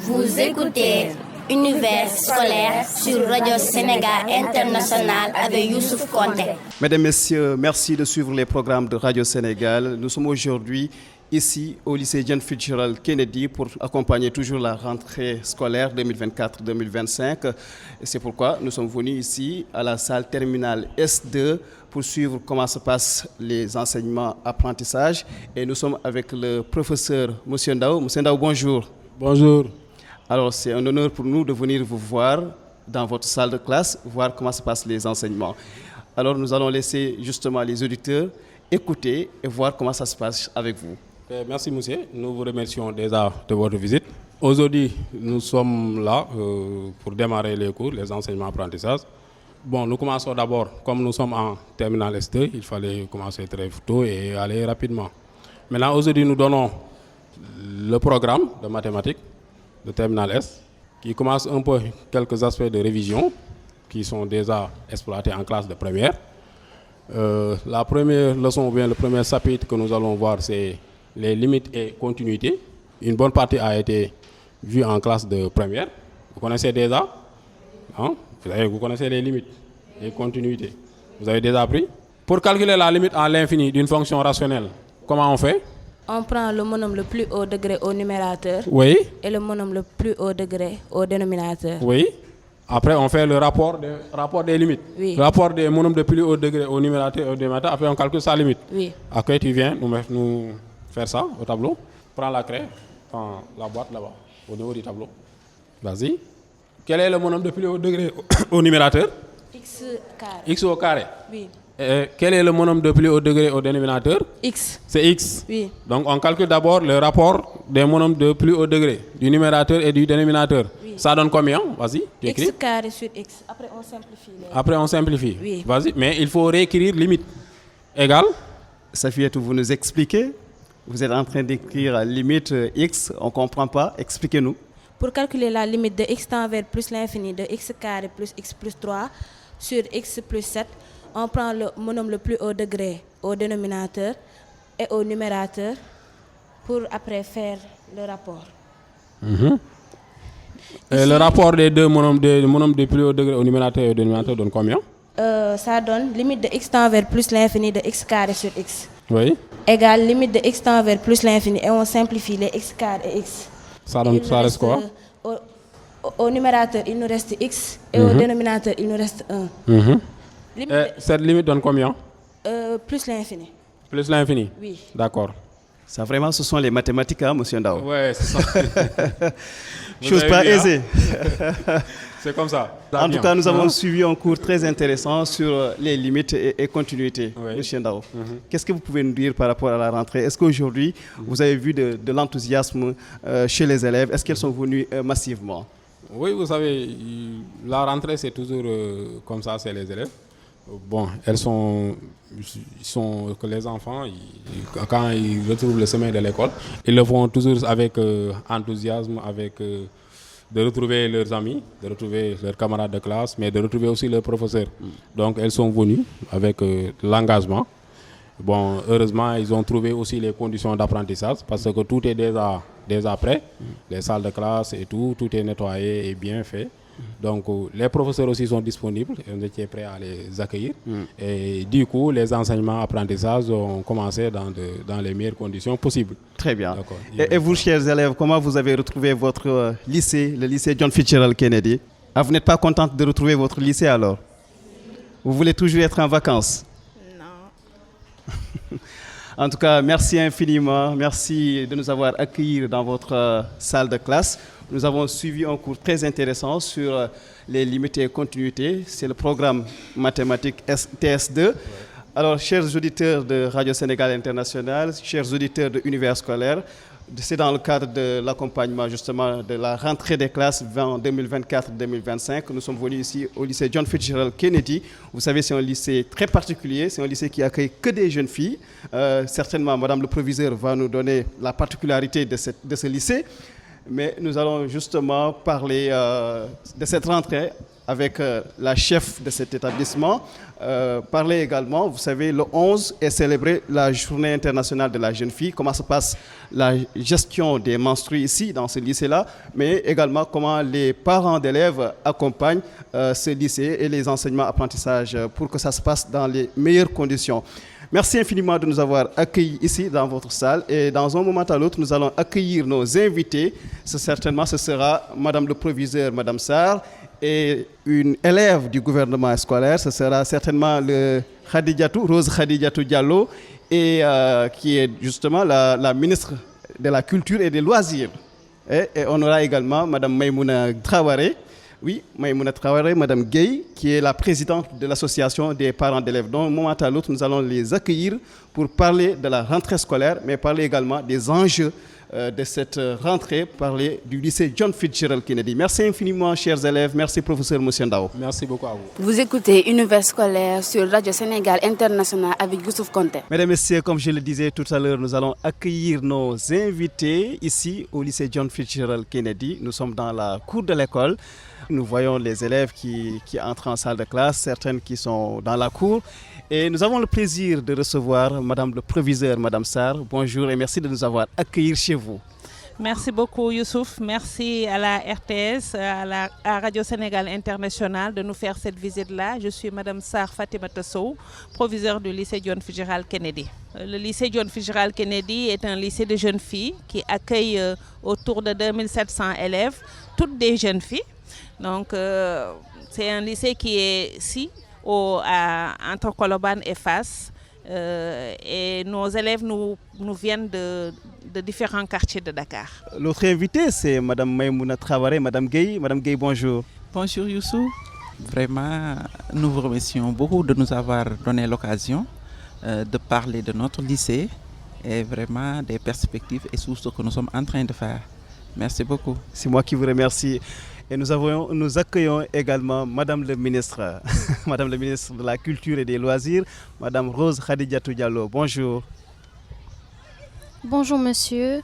Vous écoutez Univers scolaire sur Radio Sénégal International avec Youssouf Konté. Mesdames, Messieurs, merci de suivre les programmes de Radio Sénégal. Nous sommes aujourd'hui ici au lycée John Fitzgerald Kennedy pour accompagner toujours la rentrée scolaire 2024-2025. Et c'est pourquoi nous sommes venus ici à la salle terminale S2 pour suivre comment se passent les enseignements apprentissages. Et nous sommes avec le professeur M. Ndao. M. Ndao, bonjour. Bonjour. Alors, c'est un honneur pour nous de venir vous voir dans votre salle de classe, voir comment se passent les enseignements. Alors, nous allons laisser justement les auditeurs écouter et voir comment ça se passe avec vous. Merci, monsieur. Nous vous remercions déjà de votre visite. Aujourd'hui, nous sommes là pour démarrer les cours, les enseignements apprentissages. Bon, nous commençons d'abord, comme nous sommes en terminale S2, il fallait commencer très tôt et aller rapidement. Maintenant, aujourd'hui, nous donnons le programme de mathématiques de terminale S, qui commence un peu quelques aspects de révision qui sont déjà exploités en classe de première. La première leçon, ou bien le premier chapitre que nous allons voir, c'est les limites et continuités. Une bonne partie a été vue en classe de première. Vous connaissez déjà, hein? Vous connaissez les limites et continuités. Vous avez déjà appris. Pour calculer la limite à l'infini d'une fonction rationnelle, comment on fait? On prend le monome le plus haut degré au numérateur. Oui. Et le monome le plus haut degré au dénominateur. Oui. Après, on fait le rapport des limites. Oui. Le rapport des monomes de plus haut degré au numérateur et au dénominateur. Après, on calcule sa limite. Oui. Après, tu viens nous faire ça au tableau. Prends la craie, prends la boîte là-bas, au niveau du tableau. Vas-y. Quel est le monome de plus haut degré au numérateur? X carré. X au carré. Oui. Et quel est le monome de plus haut degré au dénominateur? X. C'est X. Oui. Donc, on calcule d'abord le rapport des monomes de plus haut degré, du numérateur et du dénominateur. Oui. Ça donne combien? Vas-y, tu écris. X carré sur X. Après, on simplifie. Après, on simplifie. Oui. Vas-y, mais il faut réécrire limite égale. Safietou, vous nous expliquez? Vous êtes en train d'écrire limite X, on ne comprend pas. Expliquez-nous. Pour calculer la limite de X tend vers plus l'infini de X carré plus X plus 3 sur X plus 7, on prend le monome le plus haut degré au dénominateur et au numérateur pour après faire le rapport. Et le rapport des deux monomes de plus haut degré au numérateur et au dénominateur donne combien? Ça donne limite de X tend vers plus l'infini de X carré sur X. Oui. Égale limite de X tend vers plus l'infini et on simplifie les X carré et X. Ça reste quoi? Au numérateur, il nous reste X et au dénominateur, il nous reste 1. Et cette limite donne combien? Plus l'infini. Plus l'infini? Oui. D'accord. Ça vraiment, ce sont les mathématiques, hein, M. Ndao? Oui, c'est ça. Chose pas aisée. C'est comme ça. En tout cas, nous avons suivi un cours très intéressant sur les limites et continuités, M. Ndao. Qu'est-ce que vous pouvez nous dire par rapport à la rentrée? Est-ce qu'aujourd'hui, vous avez vu de l'enthousiasme chez les élèves? Est-ce qu'elles sont venues massivement? Oui, vous savez, la rentrée, c'est toujours comme ça, c'est les élèves. Bon, que les enfants, quand ils retrouvent le chemin de l'école, ils le font toujours avec enthousiasme, de retrouver leurs amis, de retrouver leurs camarades de classe, mais de retrouver aussi leurs professeurs. Donc, elles sont venues avec l'engagement. Bon, heureusement, ils ont trouvé aussi les conditions d'apprentissage parce que tout est déjà prêt. Les salles de classe et tout est nettoyé et bien fait. Donc, les professeurs aussi sont disponibles et on était prêts à les accueillir. Et du coup, les enseignements apprentissages ont commencé dans les meilleures conditions possibles. Très bien. Et vous, chers élèves, comment vous avez retrouvé votre lycée, le lycée John Fitzgerald Kennedy? Vous n'êtes pas contente de retrouver votre lycée alors? Vous voulez toujours être en vacances? En tout cas, merci infiniment. Merci de nous avoir accueillis dans votre salle de classe. Nous avons suivi un cours très intéressant sur les limites et continuités. C'est le programme mathématique TS2. Alors, chers auditeurs de Radio Sénégal International, chers auditeurs de Univers scolaire, c'est dans le cadre de l'accompagnement justement de la rentrée des classes 2024-2025 que nous sommes venus ici au lycée John Fitzgerald Kennedy. Vous savez, c'est un lycée très particulier, c'est un lycée qui accueille que des jeunes filles. Certainement, Madame le proviseur va nous donner la particularité de ce lycée. mais nous allons justement parler de cette rentrée avec la chef de cet établissement. Parler également, vous savez, le 11 est célébrée la Journée internationale de la jeune fille. Comment se passe la gestion des menstrues ici, dans ce lycée-là, mais également comment les parents d'élèves accompagnent ce lycée et les enseignements apprentissages pour que ça se passe dans les meilleures conditions. Merci infiniment de nous avoir accueillis ici dans votre salle et dans un moment à l'autre, nous allons accueillir nos invités. Ce sera Madame le proviseur, Madame Sarr, et une élève du gouvernement scolaire. Ce sera certainement Rose Khadijatou Diallo, et qui est justement la ministre de la Culture et des Loisirs. Et on aura également Madame Maïmouna Traoré. Oui, Maïmouna Traoré, Madame Gueye, qui est la présidente de l'association des parents d'élèves. Donc, d'un moment à l'autre, nous allons les accueillir pour parler de la rentrée scolaire, mais parler également des enjeux de cette rentrée, parler du lycée John Fitzgerald Kennedy. Merci infiniment, chers élèves. Merci, professeur Moussiandao. Merci beaucoup à vous. Vous écoutez Univers scolaire sur Radio Sénégal International avec Youssouf Konté. Mesdames et messieurs, comme je le disais tout à l'heure, nous allons accueillir nos invités ici au lycée John Fitzgerald Kennedy. Nous sommes dans la cour de l'école. Nous voyons les élèves qui entrent en salle de classe, certaines qui sont dans la cour. Et nous avons le plaisir de recevoir Madame le proviseur, Madame Sarr. Bonjour et merci de nous avoir accueillis chez vous. Merci beaucoup Youssouf, merci à la RTS, à Radio Sénégal International de nous faire cette visite-là. Je suis Madame Sarr Fatimata Sow, proviseure du lycée John Fitzgerald Kennedy. Le lycée John Fitzgerald Kennedy est un lycée de jeunes filles qui accueille autour de 2700 élèves, toutes des jeunes filles. Donc c'est un lycée qui est ici, entre Colobane et Fass. Et nos élèves nous viennent de différents quartiers de Dakar. L'autre invité, c'est Madame Maïmouna Traoré, Madame Gueye. Madame Gueye, bonjour. Bonjour Youssou. Vraiment, nous vous remercions beaucoup de nous avoir donné l'occasion de parler de notre lycée et vraiment des perspectives et sur ce que nous sommes en train de faire. Merci beaucoup. C'est moi qui vous remercie. Et nous accueillons également Madame le ministre, Madame le ministre de la Culture et des Loisirs, Madame Rose Khadijatou Diallo. Bonjour. Bonjour monsieur.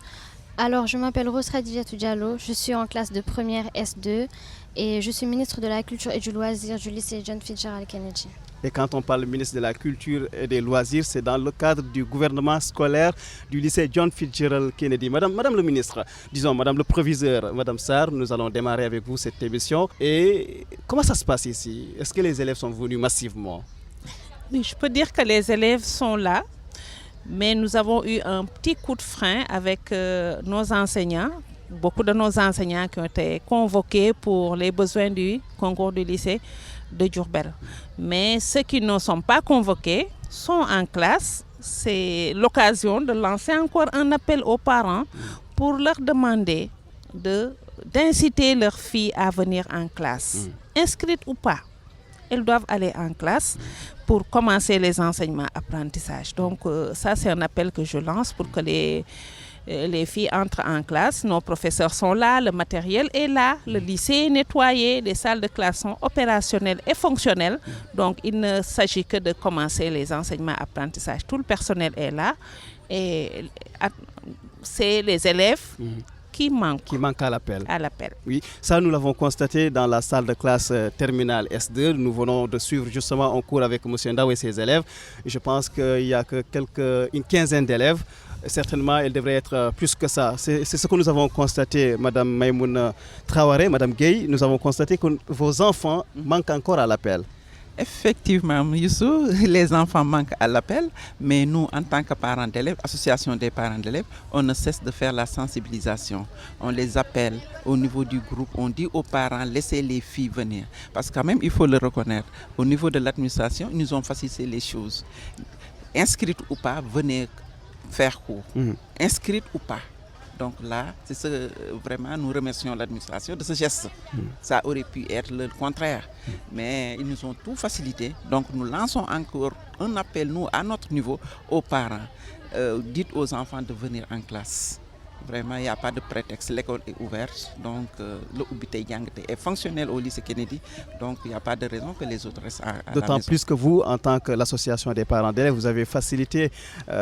Alors je m'appelle Rose Khadijatou Diallo, je suis en classe de première S2 et je suis ministre de la Culture et du Loisir du lycée John Fitzgerald Kennedy. Et quand on parle ministre de la Culture et des Loisirs, c'est dans le cadre du gouvernement scolaire du lycée John Fitzgerald Kennedy. Madame le ministre, disons Madame le proviseur, Madame Sarr, nous allons démarrer avec vous cette émission. Et comment ça se passe ici? Est-ce que les élèves sont venus massivement? Oui, je peux dire que les élèves sont là, mais nous avons eu un petit coup de frein avec nos enseignants. Beaucoup de nos enseignants qui ont été convoqués pour les besoins du concours du lycée de Diourbel. Mais ceux qui ne sont pas convoqués sont en classe. C'est l'occasion de lancer encore un appel aux parents pour leur demander d'inciter leurs filles à venir en classe. Inscrites ou pas, elles doivent aller en classe pour commencer les enseignements apprentissages. Donc ça, c'est un appel que je lance pour que les filles entrent en classe. Nos professeurs sont là, le matériel est là, le lycée est nettoyé, les salles de classe sont opérationnelles et fonctionnelles. Donc il ne s'agit que de commencer les enseignements apprentissages. Tout le personnel est là et c'est les élèves qui manquent à l'appel. Oui, ça nous l'avons constaté dans la salle de classe terminale S2. Nous venons de suivre justement un cours avec M. Ndao et ses élèves. Je pense qu'il n'y a que une quinzaine d'élèves. Certainement, il devrait être plus que ça. C'est ce que nous avons constaté, Madame Maïmouna Traoré, Madame Gueye. Nous avons constaté que vos enfants manquent encore à l'appel. Effectivement, Youssou, les enfants manquent à l'appel, mais nous, en tant que parents d'élèves, association des parents d'élèves, on ne cesse de faire la sensibilisation. On les appelle au niveau du groupe, on dit aux parents, laissez les filles venir. Parce que quand même, il faut le reconnaître, au niveau de l'administration, ils nous ont facilité les choses. Inscrites ou pas, venez faire cours. Inscrites ou pas. Donc là, c'est ce vraiment nous remercions l'administration de ce geste. Ça aurait pu être le contraire, mais ils nous ont tout facilité. Donc nous lançons encore un appel, nous, à notre niveau, aux parents. Dites aux enfants de venir en classe. Vraiment, il n'y a pas de prétexte. L'école est ouverte, donc le Ubité Yangte est fonctionnel au lycée Kennedy, donc il n'y a pas de raison que les autres restent à la maison. D'autant plus que vous, en tant que l'association des parents d'élèves, vous avez facilité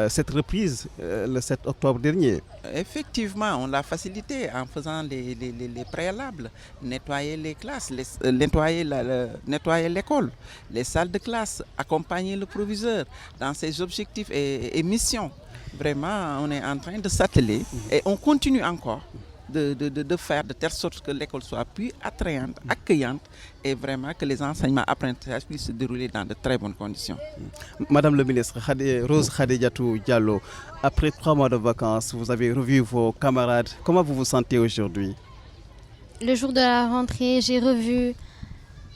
cette reprise le 7 octobre dernier. Effectivement, on l'a facilité en faisant les préalables, nettoyer les classes, nettoyer l'école, les salles de classe, accompagner le proviseur dans ses objectifs et missions. Vraiment, on est en train de s'atteler et on continue encore de faire de telle sorte que l'école soit plus attrayante, accueillante et vraiment que les enseignements apprentissages puissent se dérouler dans de très bonnes conditions. Madame le ministre, Rose Khadijatou Diallo, après 3 mois de vacances, vous avez revu vos camarades. Comment vous vous sentez aujourd'hui? Le jour de la rentrée, j'ai revu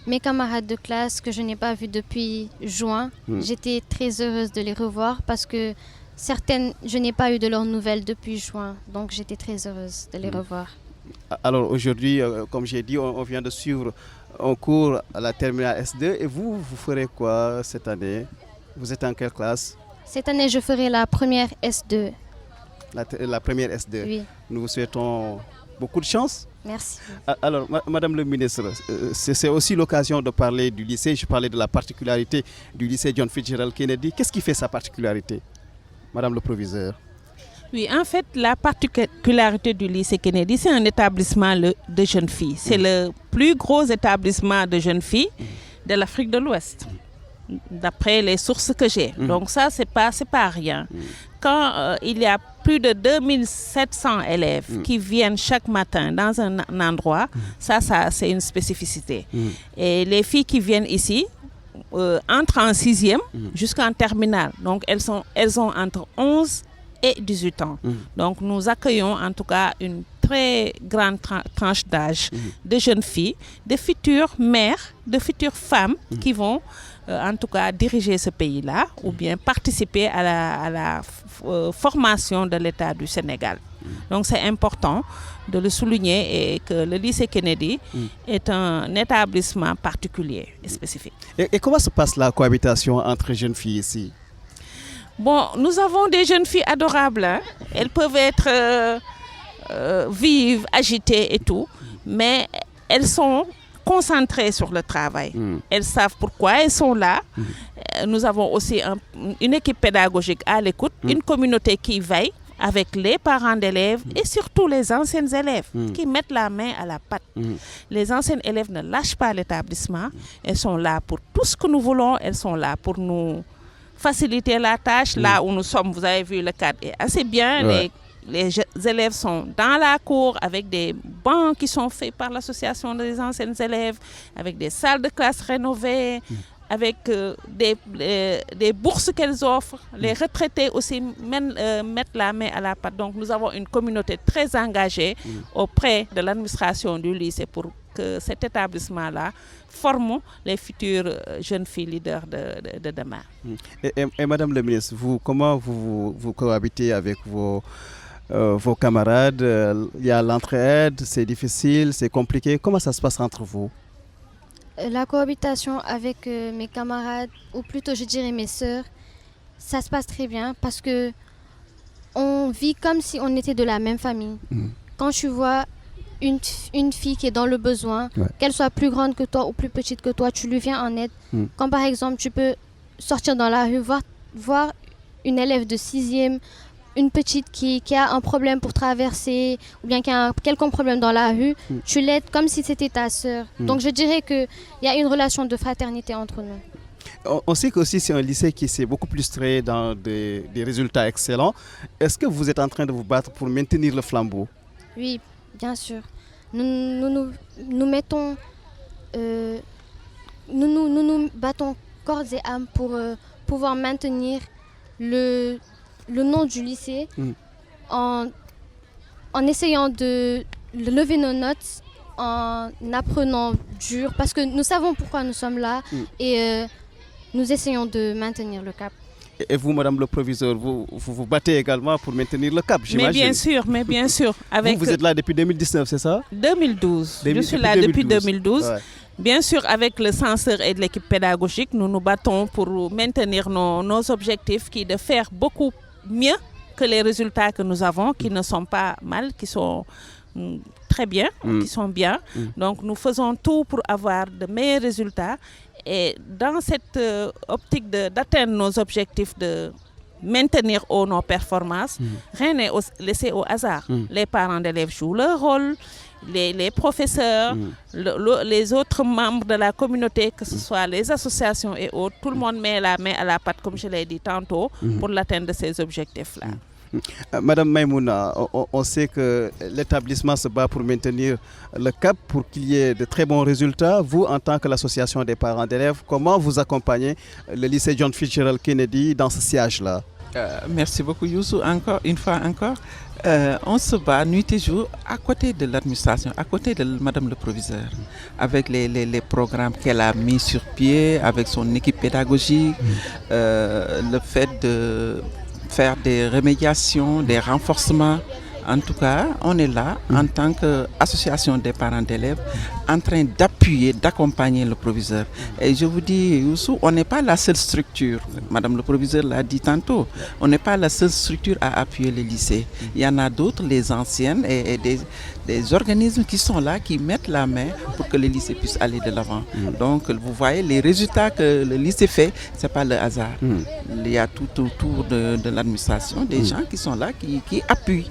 mes camarades de classe que je n'ai pas vus depuis juin. J'étais très heureuse de les revoir parce que certaines, je n'ai pas eu de leurs nouvelles depuis juin, donc j'étais très heureuse de les revoir. Alors aujourd'hui, comme j'ai dit, on vient de suivre un cours à la terminale S2 et vous ferez quoi cette année? Vous êtes en quelle classe? Cette année, je ferai la première S2. La première S2. Oui. Nous vous souhaitons beaucoup de chance. Merci. Alors, Madame le ministre, c'est aussi l'occasion de parler du lycée. Je parlais de la particularité du lycée John Fitzgerald Kennedy. Qu'est-ce qui fait sa particularité, Madame le proviseur? Oui, en fait, la particularité du lycée Kennedy, c'est un établissement de jeunes filles. C'est le plus gros établissement de jeunes filles de l'Afrique de l'Ouest, d'après les sources que j'ai. Donc ça, c'est pas rien. Quand il y a plus de 2700 élèves qui viennent chaque matin dans un endroit, ça c'est une spécificité. Et les filles qui viennent ici entrent en 6e jusqu'en terminale. Donc elles ont entre 11 et 18 ans. Donc nous accueillons en tout cas une très grande tranche d'âge de jeunes filles, de futures mères, de futures femmes qui vont en tout cas diriger ce pays-là ou bien participer à la formation de l'État du Sénégal. Donc c'est important de le souligner et que le lycée Kennedy est un établissement particulier et spécifique. Et comment se passe la cohabitation entre jeunes filles ici? Bon, nous avons des jeunes filles adorables. Hein. Elles peuvent être vives, agitées et tout, mais elles sont concentrées sur le travail. Elles savent pourquoi elles sont là. Nous avons aussi une équipe pédagogique à l'écoute, une communauté qui veille avec les parents d'élèves et surtout les anciens élèves qui mettent la main à la pâte. Les anciens élèves ne lâchent pas l'établissement. Elles sont là pour tout ce que nous voulons. Elles sont là pour nous faciliter la tâche. Là où nous sommes, vous avez vu, le cadre est assez bien. Ouais. Les élèves sont dans la cour avec des bancs qui sont faits par l'association des anciens élèves, avec des salles de classe rénovées, avec des bourses qu'elles offrent. Les retraités aussi mettent la main à la pâte. Donc nous avons une communauté très engagée auprès de l'administration du lycée pour que cet établissement-là forme les futures jeunes filles leaders de demain. Et Madame la ministre, comment vous cohabitez avec vos camarades? Il y a l'entraide, c'est difficile, c'est compliqué. Comment ça se passe entre vous? La cohabitation avec mes camarades, ou plutôt je dirais mes sœurs, ça se passe très bien parce que on vit comme si on était de la même famille. Quand tu vois une fille qui est dans le besoin, qu'elle soit plus grande que toi ou plus petite que toi, tu lui viens en aide. Quand par exemple tu peux sortir dans la rue, voir une élève de 6e, une petite qui a un problème pour traverser ou bien qui a un quelconque problème dans la rue, tu l'aides comme si c'était ta sœur. Donc je dirais qu'il y a une relation de fraternité entre nous. On sait qu'aussi c'est un lycée qui s'est beaucoup illustré dans des résultats excellents. Est-ce que vous êtes en train de vous battre pour maintenir le flambeau? Oui, bien sûr. Nous mettons... nous battons corps et âme pour pouvoir maintenir le nom du lycée en essayant de lever nos notes, en apprenant dur, parce que nous savons pourquoi nous sommes là et nous essayons de maintenir le cap. Et vous, Madame le proviseur, vous vous battez également pour maintenir le cap, j'imagine. Mais bien sûr. Vous êtes là depuis 2019, c'est ça? 2012. Je suis là depuis 2012. Ouais. Bien sûr, avec le censeur et de l'équipe pédagogique, nous nous battons pour maintenir nos objectifs qui est de faire beaucoup mieux que les résultats que nous avons, qui ne sont pas mal, qui sont très bien, qui sont bien. Donc nous faisons tout pour avoir de meilleurs résultats. Et dans cette optique d'atteindre nos objectifs de maintenir haut nos performances, rien n'est laissé au hasard. Les parents d'élèves jouent leur rôle, les professeurs, les autres membres de la communauté, que ce soit les associations et autres, tout le monde met la main à la pâte, comme je l'ai dit tantôt, pour l'atteindre de ces objectifs-là. Madame Maïmouna, on sait que l'établissement se bat pour maintenir le cap, pour qu'il y ait de très bons résultats. Vous, en tant que l'association des parents d'élèves, comment vous accompagnez le lycée John Fitzgerald Kennedy dans ce sillage-là? Merci beaucoup Youssou, une fois encore. On se bat nuit et jour à côté de l'administration, à côté de Madame le proviseur, avec les programmes qu'elle a mis sur pied, avec son équipe pédagogique, le fait de faire des remédiations, des renforcements. En tout cas, on est là en tant qu'association des parents d'élèves en train d'appuyer, d'accompagner le proviseur. Et je vous dis, Youssou, on n'est pas la seule structure. Madame le proviseur l'a dit tantôt. On n'est pas la seule structure à appuyer les lycées. Il y en a d'autres, les anciennes et des organismes qui sont là, qui mettent la main pour que le lycée puisse aller de l'avant. Donc, vous voyez, les résultats que le lycée fait, ce n'est pas le hasard. Il y a tout autour de l'administration des gens qui sont là, qui appuient.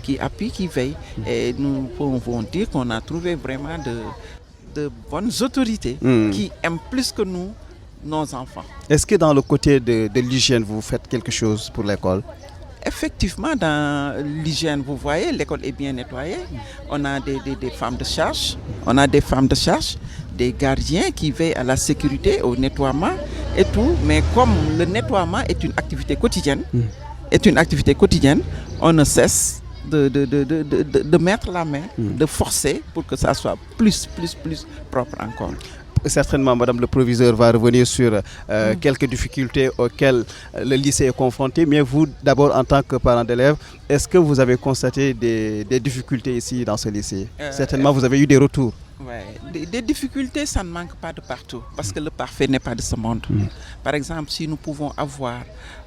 Qui veillent. Et nous pouvons dire qu'on a trouvé vraiment de bonnes autorités qui aiment plus que nous, nos enfants. Est-ce que dans le côté de l'hygiène, vous faites quelque chose pour l'école? Effectivement, dans l'hygiène, vous voyez, l'école est bien nettoyée. On a des femmes de charge. On a des femmes de charge, des gardiens qui veillent à la sécurité, au nettoiement et tout. Mais comme le nettoiement est une activité quotidienne, on ne cesse de mettre la main, de forcer pour que ça soit plus propre encore. Certainement, Madame le proviseur va revenir sur quelques difficultés auxquelles le lycée est confronté. Mais vous, d'abord, en tant que parent d'élèves, est-ce que vous avez constaté des difficultés ici dans ce lycée? Certainement, vous avez eu des retours. Ouais. Des difficultés, ça ne manque pas de partout, parce que le parfait n'est pas de ce monde. Par exemple, si nous pouvons avoir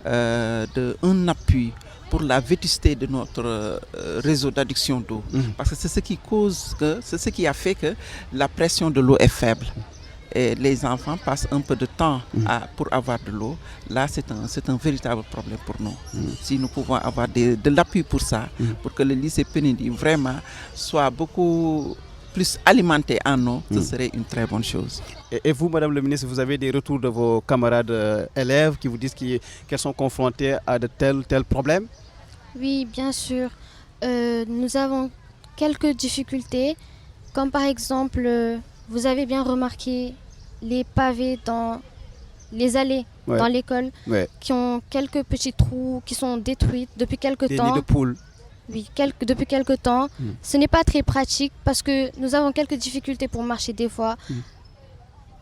un appui pour la vétusté de notre réseau d'adduction d'eau, parce que c'est ce qui a fait que la pression de l'eau est faible. Et les enfants passent un peu de temps pour avoir de l'eau. Là, c'est un véritable problème pour nous. Si nous pouvons avoir de l'appui pour ça, pour que le lycée Kennedy vraiment soit beaucoup plus alimenté en eau, ce serait une très bonne chose. Et vous, Madame le ministre, vous avez des retours de vos camarades élèves qui vous disent qu'elles sont confrontées à de tels problèmes? Oui, bien sûr. Nous avons quelques difficultés, comme par exemple, vous avez bien remarqué les pavés dans les allées dans l'école, qui ont quelques petits trous qui sont détruits depuis quelques temps. Des nids de poules. Oui, depuis quelques temps. Ce n'est pas très pratique parce que nous avons quelques difficultés pour marcher des fois.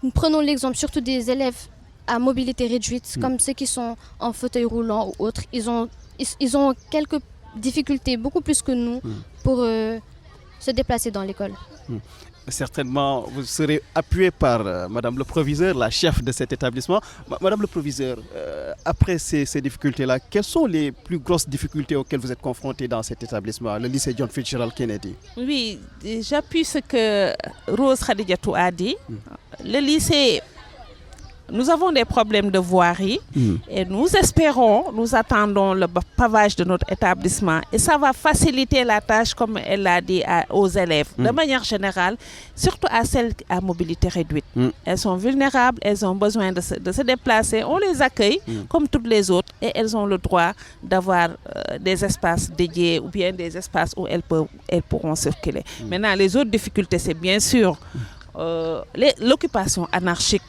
Nous prenons l'exemple surtout des élèves à mobilité réduite, comme ceux qui sont en fauteuil roulant ou autres. Ils ont quelques difficultés, beaucoup plus que nous, pour se déplacer dans l'école. Certainement, vous serez appuyé par Madame le proviseur, la chef de cet établissement. Madame le proviseur, après ces difficultés-là, quelles sont les plus grosses difficultés auxquelles vous êtes confrontés dans cet établissement, le lycée John Fitzgerald Kennedy? Oui, j'appuie ce que Rose Khadijatou a dit. Le lycée, nous avons des problèmes de voirie et nous attendons le pavage de notre établissement et ça va faciliter la tâche, comme elle l'a dit, aux élèves. De manière générale, surtout à celles à mobilité réduite. Elles sont vulnérables, elles ont besoin de se déplacer. On les accueille comme toutes les autres et elles ont le droit d'avoir des espaces dédiés ou bien des espaces où elles pourront circuler. Maintenant, les autres difficultés, c'est bien sûr l'occupation anarchique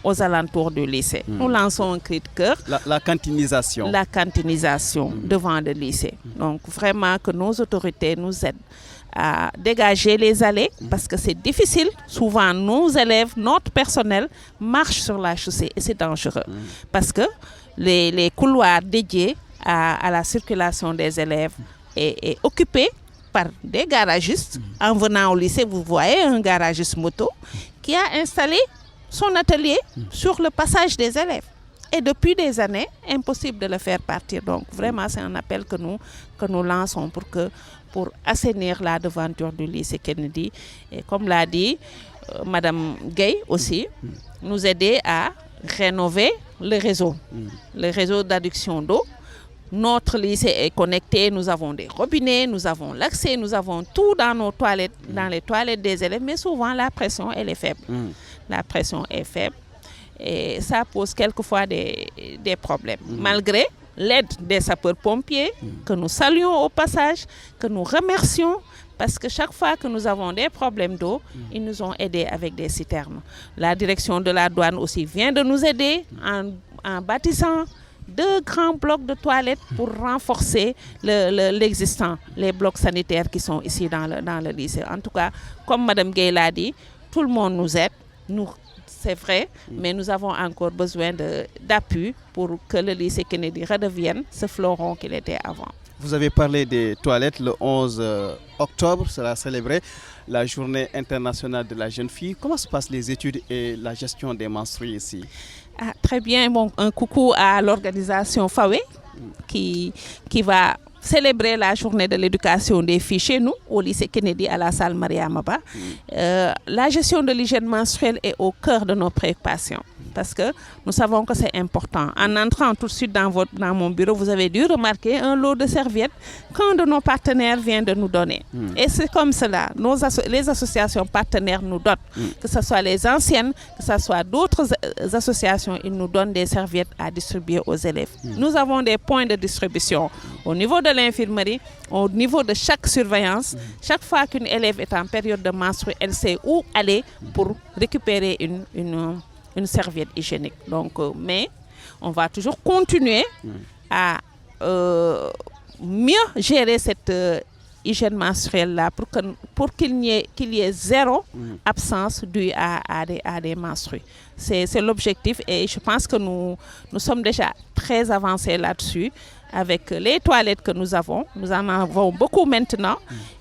aux alentours du lycée. Nous lançons un cri de cœur. La cantinisation. La cantinisation devant le lycée. Donc vraiment que nos autorités nous aident à dégager les allées parce que c'est difficile. Souvent, nos élèves, notre personnel marchent sur la chaussée et c'est dangereux parce que les couloirs dédiés à la circulation des élèves est occupé par des garagistes. En venant au lycée, vous voyez un garagiste moto qui a installé son atelier sur le passage des élèves. Et depuis des années, impossible de le faire partir. Donc vraiment, c'est un appel que nous lançons pour assainir la devanture du lycée Kennedy. Et comme l'a dit Madame Gay aussi, nous aider à rénover le réseau d'adduction d'eau. Notre lycée est connecté, nous avons des robinets, nous avons l'accès, nous avons tout dans nos toilettes, dans les toilettes des élèves, mais souvent la pression, elle est faible. La pression est faible et ça pose quelquefois des problèmes. Malgré l'aide des sapeurs-pompiers, que nous saluons au passage, que nous remercions, parce que chaque fois que nous avons des problèmes d'eau, ils nous ont aidés avec des citernes. La direction de la douane aussi vient de nous aider en bâtissant 2 grands blocs de toilettes pour renforcer l'existant, les blocs sanitaires qui sont ici dans le lycée. En tout cas, comme Mme Gay l'a dit, tout le monde nous aide. C'est vrai, mais nous avons encore besoin d'appui pour que le lycée Kennedy redevienne ce fleuron qu'il était avant. Vous avez parlé des toilettes. Le 11 octobre sera célébrée la journée internationale de la jeune fille. Comment se passent les études et la gestion des menstrues ici? Très bien, bon, un coucou à l'organisation FAWE qui va célébrer la journée de l'éducation des filles chez nous, au lycée Kennedy, à la salle Mariamaba. La gestion de l'hygiène menstruelle est au cœur de nos préoccupations parce que nous savons que c'est important. En entrant tout de suite dans mon bureau, vous avez dû remarquer un lot de serviettes qu'un de nos partenaires vient de nous donner. Et c'est comme cela, les associations partenaires nous donnent, que ce soit les anciennes, que ce soit d'autres associations, ils nous donnent des serviettes à distribuer aux élèves. Nous avons des points de distribution au niveau de l'infirmerie, au niveau de chaque surveillance. Chaque fois qu'une élève est en période de menstru, elle sait où aller pour récupérer une serviette hygiénique. Donc, mais on va toujours continuer à mieux gérer cette hygiène menstruelle-là pour qu'il y ait zéro absence due à des menstrues. C'est l'objectif et je pense que nous sommes déjà très avancés là-dessus. Avec les toilettes que nous en avons beaucoup maintenant.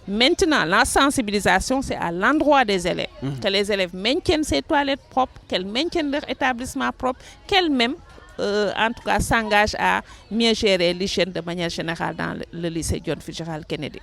Maintenant, la sensibilisation, c'est à l'endroit des élèves. Que les élèves maintiennent ces toilettes propres, qu'elles maintiennent leur établissement propre, qu'elles-mêmes, en tout cas, s'engagent à mieux gérer l'hygiène de manière générale dans le lycée John Fitzgerald Kennedy.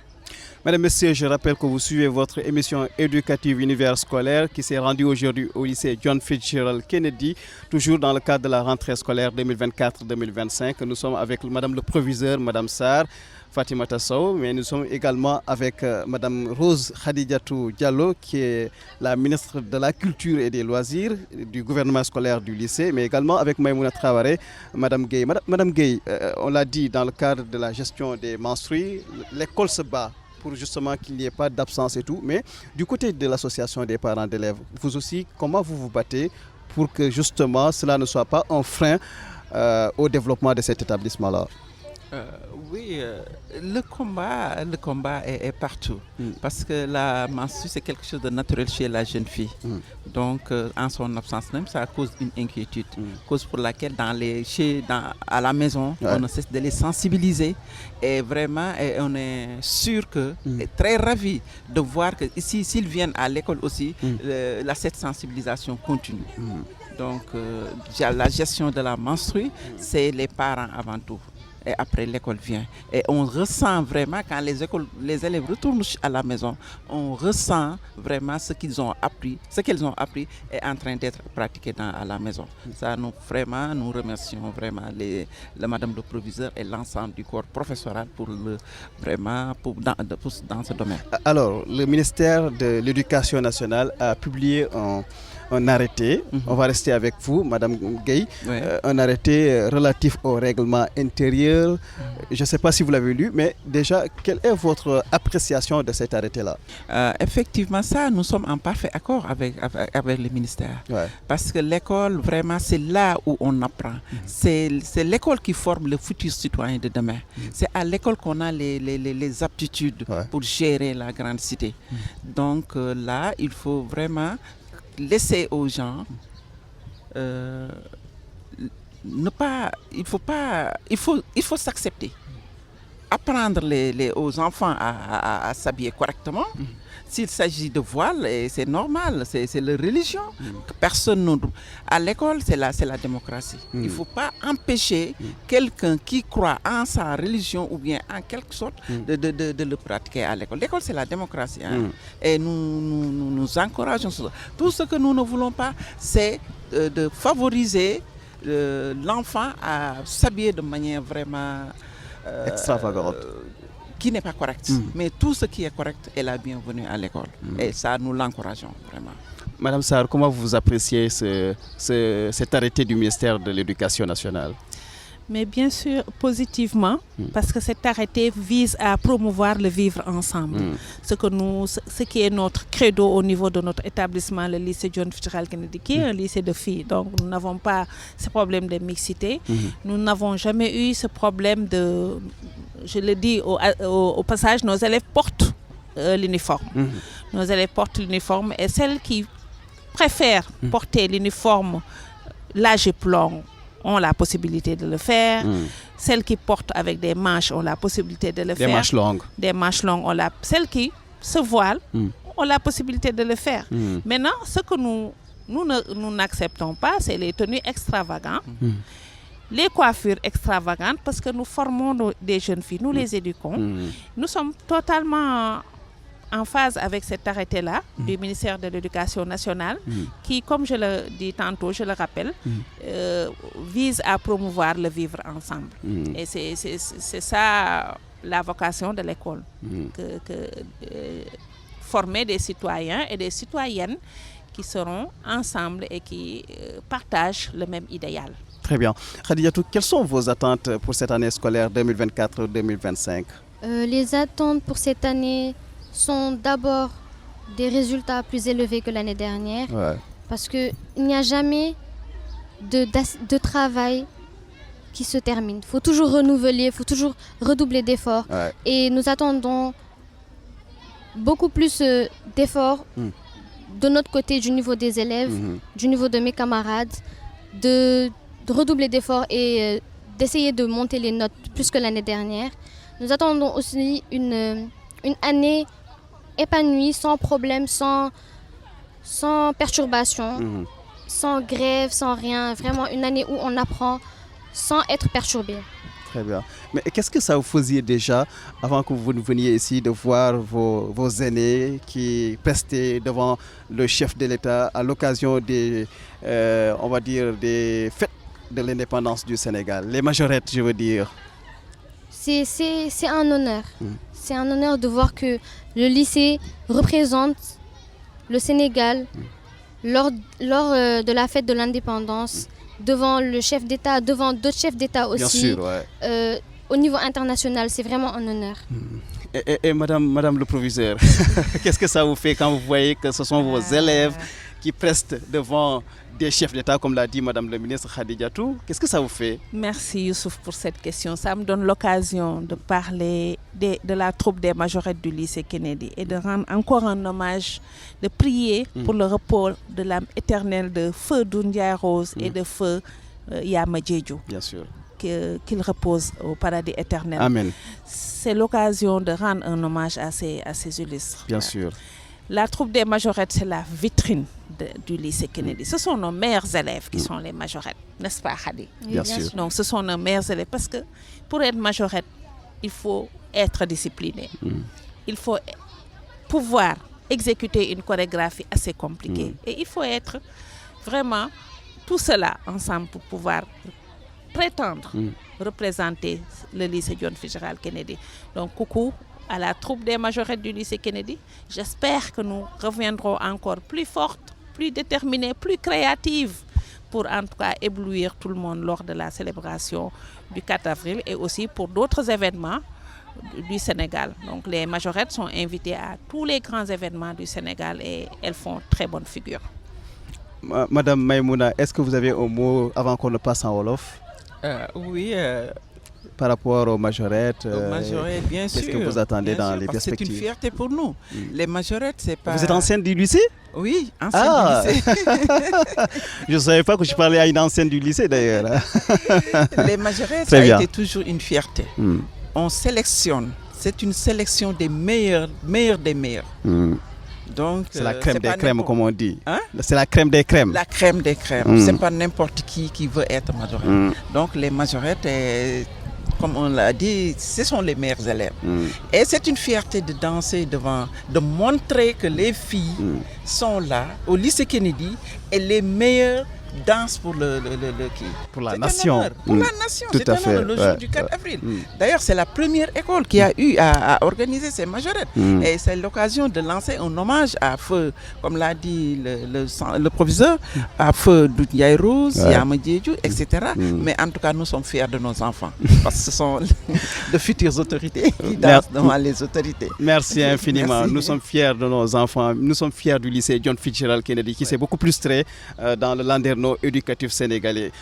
Mesdames, Messieurs, je rappelle que vous suivez votre émission éducative univers scolaire qui s'est rendue aujourd'hui au lycée John Fitzgerald Kennedy, toujours dans le cadre de la rentrée scolaire 2024-2025. Nous sommes avec Madame le proviseur, Madame Sarr, Fatima Sow, mais nous sommes également avec Madame Rose Khadijatou Diallo, qui est la ministre de la Culture et des Loisirs du gouvernement scolaire du lycée, mais également avec Maïmouna Traoré, Madame Gay. Madame Gay, on l'a dit, dans le cadre de la gestion des menstrues, l'école se bat pour justement qu'il n'y ait pas d'absence et tout. Mais du côté de l'association des parents d'élèves, vous aussi, comment vous vous battez pour que justement cela ne soit pas un frein au développement de cet établissement-là? Oui, le combat est partout. Parce que la menstru, c'est quelque chose de naturel chez la jeune fille. Donc, en son absence même, ça cause une inquiétude. Cause pour laquelle, à la maison, on ne cesse de les sensibiliser. Et vraiment, on est sûr que, très ravis de voir que ici, s'ils viennent à l'école aussi, cette sensibilisation continue. Donc, la gestion de la menstru, c'est les parents avant tout. Et après, l'école vient. Et on ressent vraiment, quand les élèves retournent à la maison, on ressent vraiment ce qu'elles ont appris est en train d'être pratiqué à la maison. Ça, nous remercions vraiment Madame le proviseur et l'ensemble du corps professoral dans ce domaine. Alors, le ministère de l'Éducation nationale a publié un arrêté, on va rester avec vous, Madame Gay, un arrêté relatif au règlement intérieur. Je ne sais pas si vous l'avez lu, mais déjà, quelle est votre appréciation de cet arrêté-là? Effectivement, ça, nous sommes en parfait accord avec le ministère. Parce que l'école, vraiment, c'est là où on apprend. C'est l'école qui forme le futur citoyen de demain. C'est à l'école qu'on a les aptitudes pour gérer la grande cité. Donc là, il faut vraiment laisser aux gens il faut s'accepter apprendre aux enfants à s'habiller correctement. S'il s'agit de voile, c'est normal, c'est leur religion. Personne à l'école, c'est la démocratie. Il ne faut pas empêcher quelqu'un qui croit en sa religion ou bien en quelque sorte de le pratiquer à l'école. L'école, c'est la démocratie. Et nous encourageons ça. Tout ce que nous ne voulons pas, c'est de favoriser l'enfant à s'habiller de manière vraiment extravagante. Qui n'est pas correct. Mais tout ce qui est correct est la bienvenue à l'école. Et ça, nous l'encourageons vraiment. Madame Sarr, comment vous appréciez cet arrêté du ministère de l'Éducation nationale? Mais bien sûr, positivement, parce que cet arrêté vise à promouvoir le vivre ensemble. Ce qui est notre credo au niveau de notre établissement, le lycée John Fitzgerald Kennedy, qui est un lycée de filles. Donc, nous n'avons pas ce problème de mixité. Nous n'avons jamais eu ce problème de... Je le dis au passage, nos élèves portent l'uniforme. Nos élèves portent l'uniforme et celles qui préfèrent porter l'uniforme, la jupe longue, ont la possibilité de le faire. Celles qui portent avec des manches ont la possibilité de le faire. Des manches longues. Des manches longues. Celles qui se voilent ont la possibilité de le faire. Maintenant, ce que nous n'acceptons pas, c'est les tenues extravagantes. Les coiffures extravagantes, parce que nous formons des jeunes filles, nous les éduquons. Nous sommes totalement en phase avec cet arrêté-là du ministère de l'Éducation nationale qui, comme je le dis tantôt, je le rappelle, vise à promouvoir le vivre ensemble. Et c'est ça la vocation de l'école, former des citoyens et des citoyennes qui seront ensemble et qui partagent le même idéal. Très bien. Khadijatou, quelles sont vos attentes pour cette année scolaire 2024-2025? Les attentes pour cette année sont d'abord des résultats plus élevés que l'année dernière. Parce qu'il n'y a jamais de travail qui se termine. Il faut toujours renouveler, il faut toujours redoubler d'efforts. Et nous attendons beaucoup plus d'efforts de notre côté, du niveau des élèves, du niveau de mes camarades, de redoubler d'efforts et d'essayer de monter les notes plus que l'année dernière. Nous attendons aussi une année épanouie, sans problème, sans perturbation, sans grève, sans rien. Vraiment une année où on apprend sans être perturbé. Très bien. Mais qu'est-ce que ça vous faisait déjà avant que vous ne veniez ici de voir vos aînés qui prestaient devant le chef de l'État à l'occasion des, on va dire, des fêtes de l'indépendance du Sénégal, les majorettes, je veux dire? C'est un honneur. C'est un honneur de voir que le lycée représente le Sénégal lors de la fête de l'indépendance, devant le chef d'État, devant d'autres chefs d'État aussi. Bien sûr, au niveau international, c'est vraiment un honneur. Et madame le proviseur, qu'est-ce que ça vous fait quand vous voyez que ce sont vos élèves qui prestent devant des chefs d'État, comme l'a dit Madame le ministre Khadijatou? Qu'est-ce que ça vous fait? Merci Youssouf pour cette question. Ça me donne l'occasion de parler de la troupe des majorettes du lycée Kennedy et de rendre encore un hommage, de prier pour le repos de l'âme éternelle de Feu Doundia Rose et de Feu Yama Djedjou. Bien sûr. Qu'il repose au paradis éternel. Amen. C'est l'occasion de rendre un hommage à ces illustres. Bien sûr. La troupe des majorettes, c'est la vitrine du lycée Kennedy. Ce sont nos meilleurs élèves qui sont les majorettes, n'est-ce pas, Khadi? Bien sûr. Donc, ce sont nos meilleurs élèves parce que pour être majorette, il faut être discipliné. Il faut pouvoir exécuter une chorégraphie assez compliquée. Et il faut être vraiment tout cela ensemble pour pouvoir prétendre représenter le lycée John Fitzgerald Kennedy. Donc, coucou à la troupe des majorettes du lycée Kennedy. J'espère que nous reviendrons encore plus fortes, plus déterminées, plus créatives pour en tout cas éblouir tout le monde lors de la célébration du 4 avril et aussi pour d'autres événements du Sénégal. Donc les majorettes sont invitées à tous les grands événements du Sénégal et elles font très bonne figure. Madame Maïmouna, est-ce que vous avez un mot avant qu'on ne passe en Wolof? Oui. Par rapport aux majorettes, bien sûr. Qu'est-ce que vous attendez dans les perspectives? C'est une fierté pour nous. Les majorettes, c'est pas... Vous êtes ancienne du lycée? Oui, ancienne du lycée. Je ne savais pas que je parlais à une ancienne du lycée d'ailleurs. Les majorettes, ça a été toujours une fierté. on sélectionne. C'est une sélection des meilleurs des meilleurs. Donc, c'est la crème des crèmes, comme on dit. Hein? C'est la crème des crèmes. La crème des crèmes. C'est pas n'importe qui veut être majorette. Donc, les majorettes, comme on l'a dit, ce sont les meilleurs élèves. Et c'est une fierté de danser devant, de montrer que les filles sont là au lycée Kennedy et les meilleures dansent pour pour la nation. Pour la nation, tout c'est à un fait. honneur, le jour du 4 avril. D'ailleurs, c'est la première école qui a eu à organiser ces majorettes. Et c'est l'occasion de lancer un hommage à feu, comme l'a dit le professeur, à feu Doudjaï Rose, Yama Diédhiou, etc. Mais en tout cas, nous sommes fiers de nos enfants, parce que ce sont de futures autorités qui dansent devant les autorités. Merci infiniment. Merci. Nous sommes fiers de nos enfants. Nous sommes fiers du lycée John Fitzgerald Kennedy, qui s'est beaucoup plus illustré dans le landerneau éducatif sénégalais.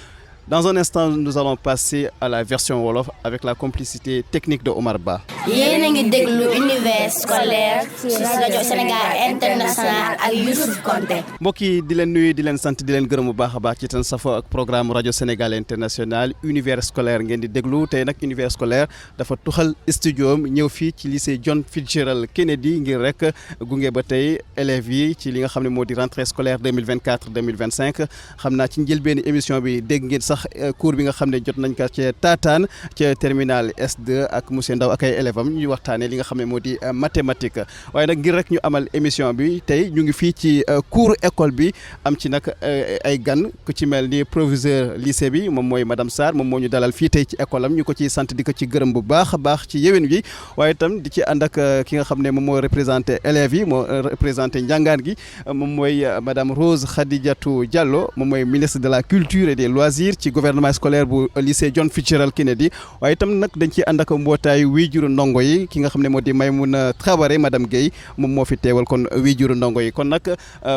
Dans un instant, nous allons passer à la version Wolof avec la complicité technique de Omar Ba. yéen a ngi déglu univers scolaire ci rajo Sénégal International ak Youssouf Konté. mbokk yi di leen nuyu di leen sant di leen gërëm bu baax a baax ci tan safo ak programme rajo Sénégal International univers scolaire ngeen di déglu tey nag univers scolaire dafa tuxal studio am ñëw fii ci lycée John Fitzgerald Kennedy ngir rek gunge ba tey élèves yi ci li nga xam ne moo di rentrée scolaire 2024-2025 xam naa ci njëlbéenu émission bi dégg ngeen sax cours bi nga xam ne jot nañ ko ci taataan ci terminal S2 ak monsieur Ndaw ak ay élèves am ñuy waxtaanee li nga xam ne moo di mathématique waaye nag ngir rek ñu amal émission bi tey ñu ngi fii ci cours école bi am ci nag ay gan ku ci mel ni proviseur lycée bi moom mooy madame Sarr moom moo ñu dalal fii tey ci école am ñu ko ciy sant di ko ci gërëm bu baax a baax ci yéwén gi waaye itam di ci ànd ak ki nga xam ne moom moo représenté élèves yi moo représenté njàngaan gi moom mooy madame Rose Khadijatou Diallo moom mooy ministre de la culture et des loisirs ci gouvernement scolaire bu lycée John Fitzgerald Kennedy waaye itam nag dañ ciy ànd ak mbootaayu waajuru ndongo yi ki nga xam ne moo di Maymouna Traoré madame Guèye moom moo fi teewal kon waajuru ndongo yi kon nag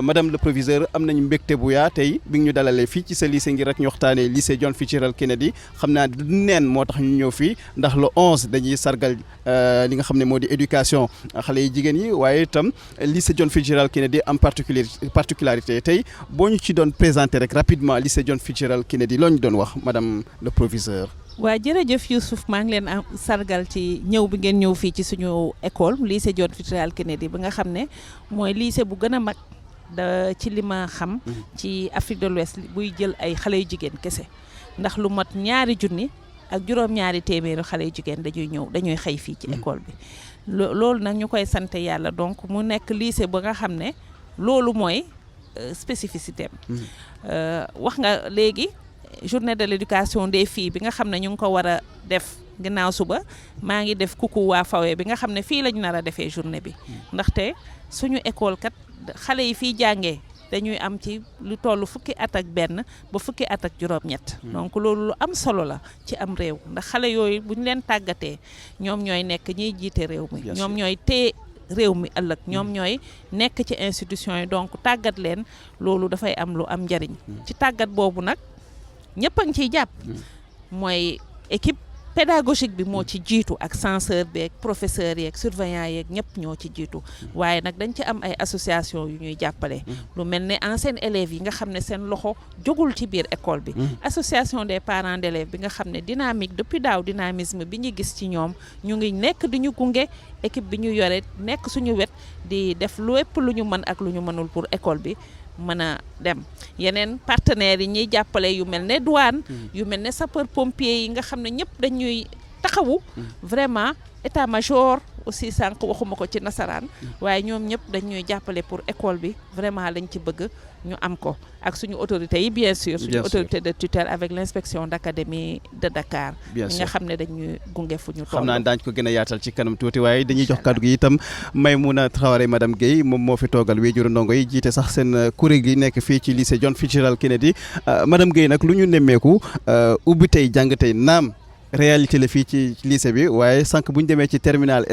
madame le proviseur am nañu mbégte bu yaa tey bi ñu dalalee fii ci sa lycée ngir rek ñu waxtaanee lycée John Fitzgerald Kennedy xam naa du neen moo tax ñu ñëw fii ndax le 11 dañuy sargal li nga xam ne moo di éducation xale yi jigéen yi waaye itam lycée John Fitzgerald Kennedy am particularité tey boo ñu ci doon présenté rek rapidement lycée John Fitzgerald Kennedy loo ñu doon wax madame le proviseur. waa jërëjëf Youssouf maa ngi leen am sargal ci ñëw bi ngeen ñëw fii ci suñu école lycée John Fitzgerald Kennedy bi nga xam ne mooy lycée bu gën a mag ci li ma xam ci Afrique de l'Ouest buy jël ay xale yu jigéen kese ndax lu mat 2 junni ak juróom-ñaari téeméeri xale yu jigéen dañuy xëy fii ci école bi loolu nag ñu koy sant yàlla donc mu nekk lycée ba nga xam ne loolu mooy spécificité am wax nga léegi journée de l'éducation des filles bi nga xam ne ñu ngi ko war a def ginnaaw suba maa ngi def coucou waa Fawe bi nga xam ne fii lañu nar a defee journée bi ndaxte suñu école kat xale yi fii jàngee dañuy am ci lu toll fukki at ak benn ba fukki at ak juróom-ñett donc loolu lu am solo la ci am réew ndax xale yooyu bu ñu leen tàggatee ñoom ñooy nekk ñiy jiite réew mi ñoom ñooy téye réew mi ëllëg ñoom ñooy nekk ci institution yi donc tàggat leen loolu dafay am lu am njariñ ci tàggat boobu nag ñëpp a ngi ciy jàpp mooy équipe pédagogique bi moo ci jiitu ak censeur beeg professeurs yeeg surveillant yeeg ñëpp ñoo ci jiitu waaye nag dañ ci am ay association yu ñuy jàppale lu mel ne anciens élèves yi nga xam ne seen loxo jógul ci biir école bi association des parents d'élèves bi nga xam ne dynamique depuis daaw dynamisme bi ñu gis ci ñoom ñu ngi nekk di ñu gunge équipe bi ñu yore nekk suñu wet di def lépp lu ñu mën ak lu ñu mënul pour école bi mën a dem yeneen partenaires yi ñuy jàppale yu mel ne douane yu mel ne sapeur pompier yi nga xam ne ñëpp dañuy taxawu vraiment état major aussi sànq waxuma ko ci nasaraan waaye ñoom ñëpp dañuy jàppale pour école bi vraiment lañ ci bëgg ñu am ko ak suñu autorités yi bien sûr suñu autorité de tutelle avec l'inspection d'académie de Dakar ñi nga xam ne dañuy gunge fu ñu toll xam naa daañu ko gën a yaatal ci kanam tuuti waaye dañuy jox kàddu gi itam Maymouna Traoré madame Guèye moom moo fi toogal waajuru ndongo yi jiite sax seen kuréel gi nekk fii ci lycée John Fitzgerald Kennedy madame Guèye nag lu ñu nemmeeku ubbi tey jàng tey naam réalité la fii ci lycée bi waaye sànq bu ñu demee ci terminal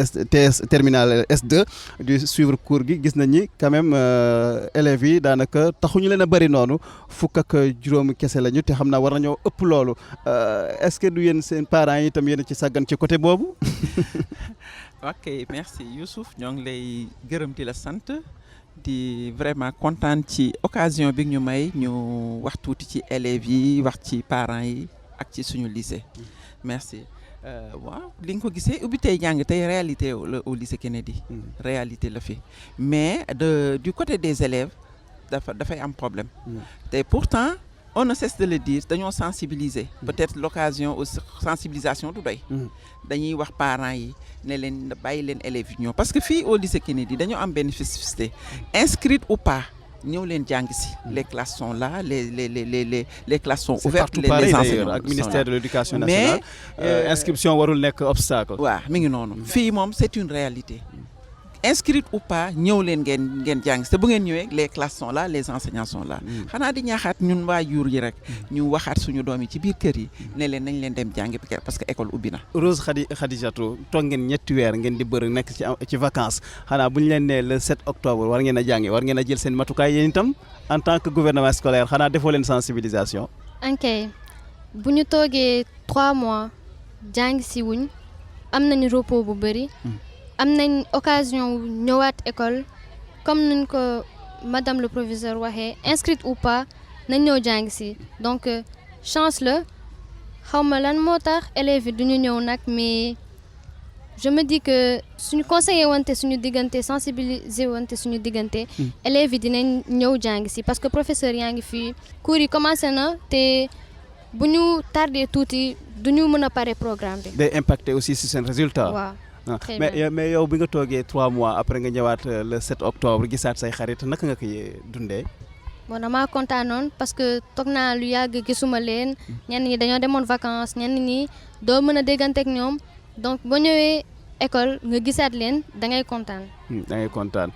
terminal S2 di suivre cours gi gis nañ ni quand même élèves yi daanaka taxuñu leen a bëri noonu fukk ak juróomi kese lañu te xam naa war nañoo ëpp loolu est-ce que du yéen seen parents yi itam yéen ci sàggan ci côté boobu. ok merci Youssouf ñoo ngi lay gërëm di la sant di vraiment kontaan ci occasion bi ñu may ñu wax tuuti ci élèves yi wax ci parents yi ak ci suñu lycée. Merci. waaw li nga ko gisee ubbi tey jàng tey réalité au lycée Kennedy. réalité la fi mais du côté des élèves dafay am problème. te pourtant on ne cesse de le dire dañoo sensibiliser. peut-être l'occasion aussi sensibilisation du doy. dañuy wax parents yi ne leen bàyyi leen élèves yi ñëw parce que fii au lycée Kennedy dañoo am benn spécificité inscrite ou pas. ñëw leen jàng si les classes sont là les classes sont ouvertes les enseignants ak ministère de l'éducation nationale mais inscription warul nekk obstacle. waaw mi ngi noonu fii moom c'est une réalité inscrite ou pas ñëw leen ngeen jàng si te bu ngeen ñëwee les classes sont là les enseignants sont là xanaa di ñaaxaat ñun waajur yi rek ñu waxaat suñu doom yi ci biir kër yi ne leen nañ leen dem jàngi parce que école ubbi na. Rose Khadijatou toog ngeen ñetti weer ngeen di bëri nekk ci vacances xanaa bu ñu leen nee le 7 octobre war ngeen a jàngi war ngeen a jël seen matukaay yéen itam en tant que gouvernement scolaire xanaa defoo leen sensibilisation. ok bu ñu toogee 3 mois jàng si wuñ am nañu repos bu bëri. am nañ occasion ñëwaat école comme nuñ ko madame le professeur waxee inscrite ou pas nañ ñëw jàng si donc chance la xaw ma lan moo tax élèves yi duñu ñëw nag mais je me dis que suñu conseiller wante suñu diggante sensibiliser wante suñu diggante élèves yi dinañ ñëw jàng si parce que professeur yaa ngi fii cours yi commencé na te bu ñu tardé tuuti duñu mën a pare programme bi. day impacter aussi si seen résultat. waaw. mais yow bi nga toogee 3 mois après nga ñëwaat le 7 octobre gisaat say xarit naka nga koy dundee. bon damaa kontaanoon parce que toog naa lu yàgg gisuma leen ñenn ñi dañoo demoon vacances ñenn ñi doo mën a déggante ak ñoom donc boo ñëwee école nga gisaat leen da ngay kontaan. da ngay kontaan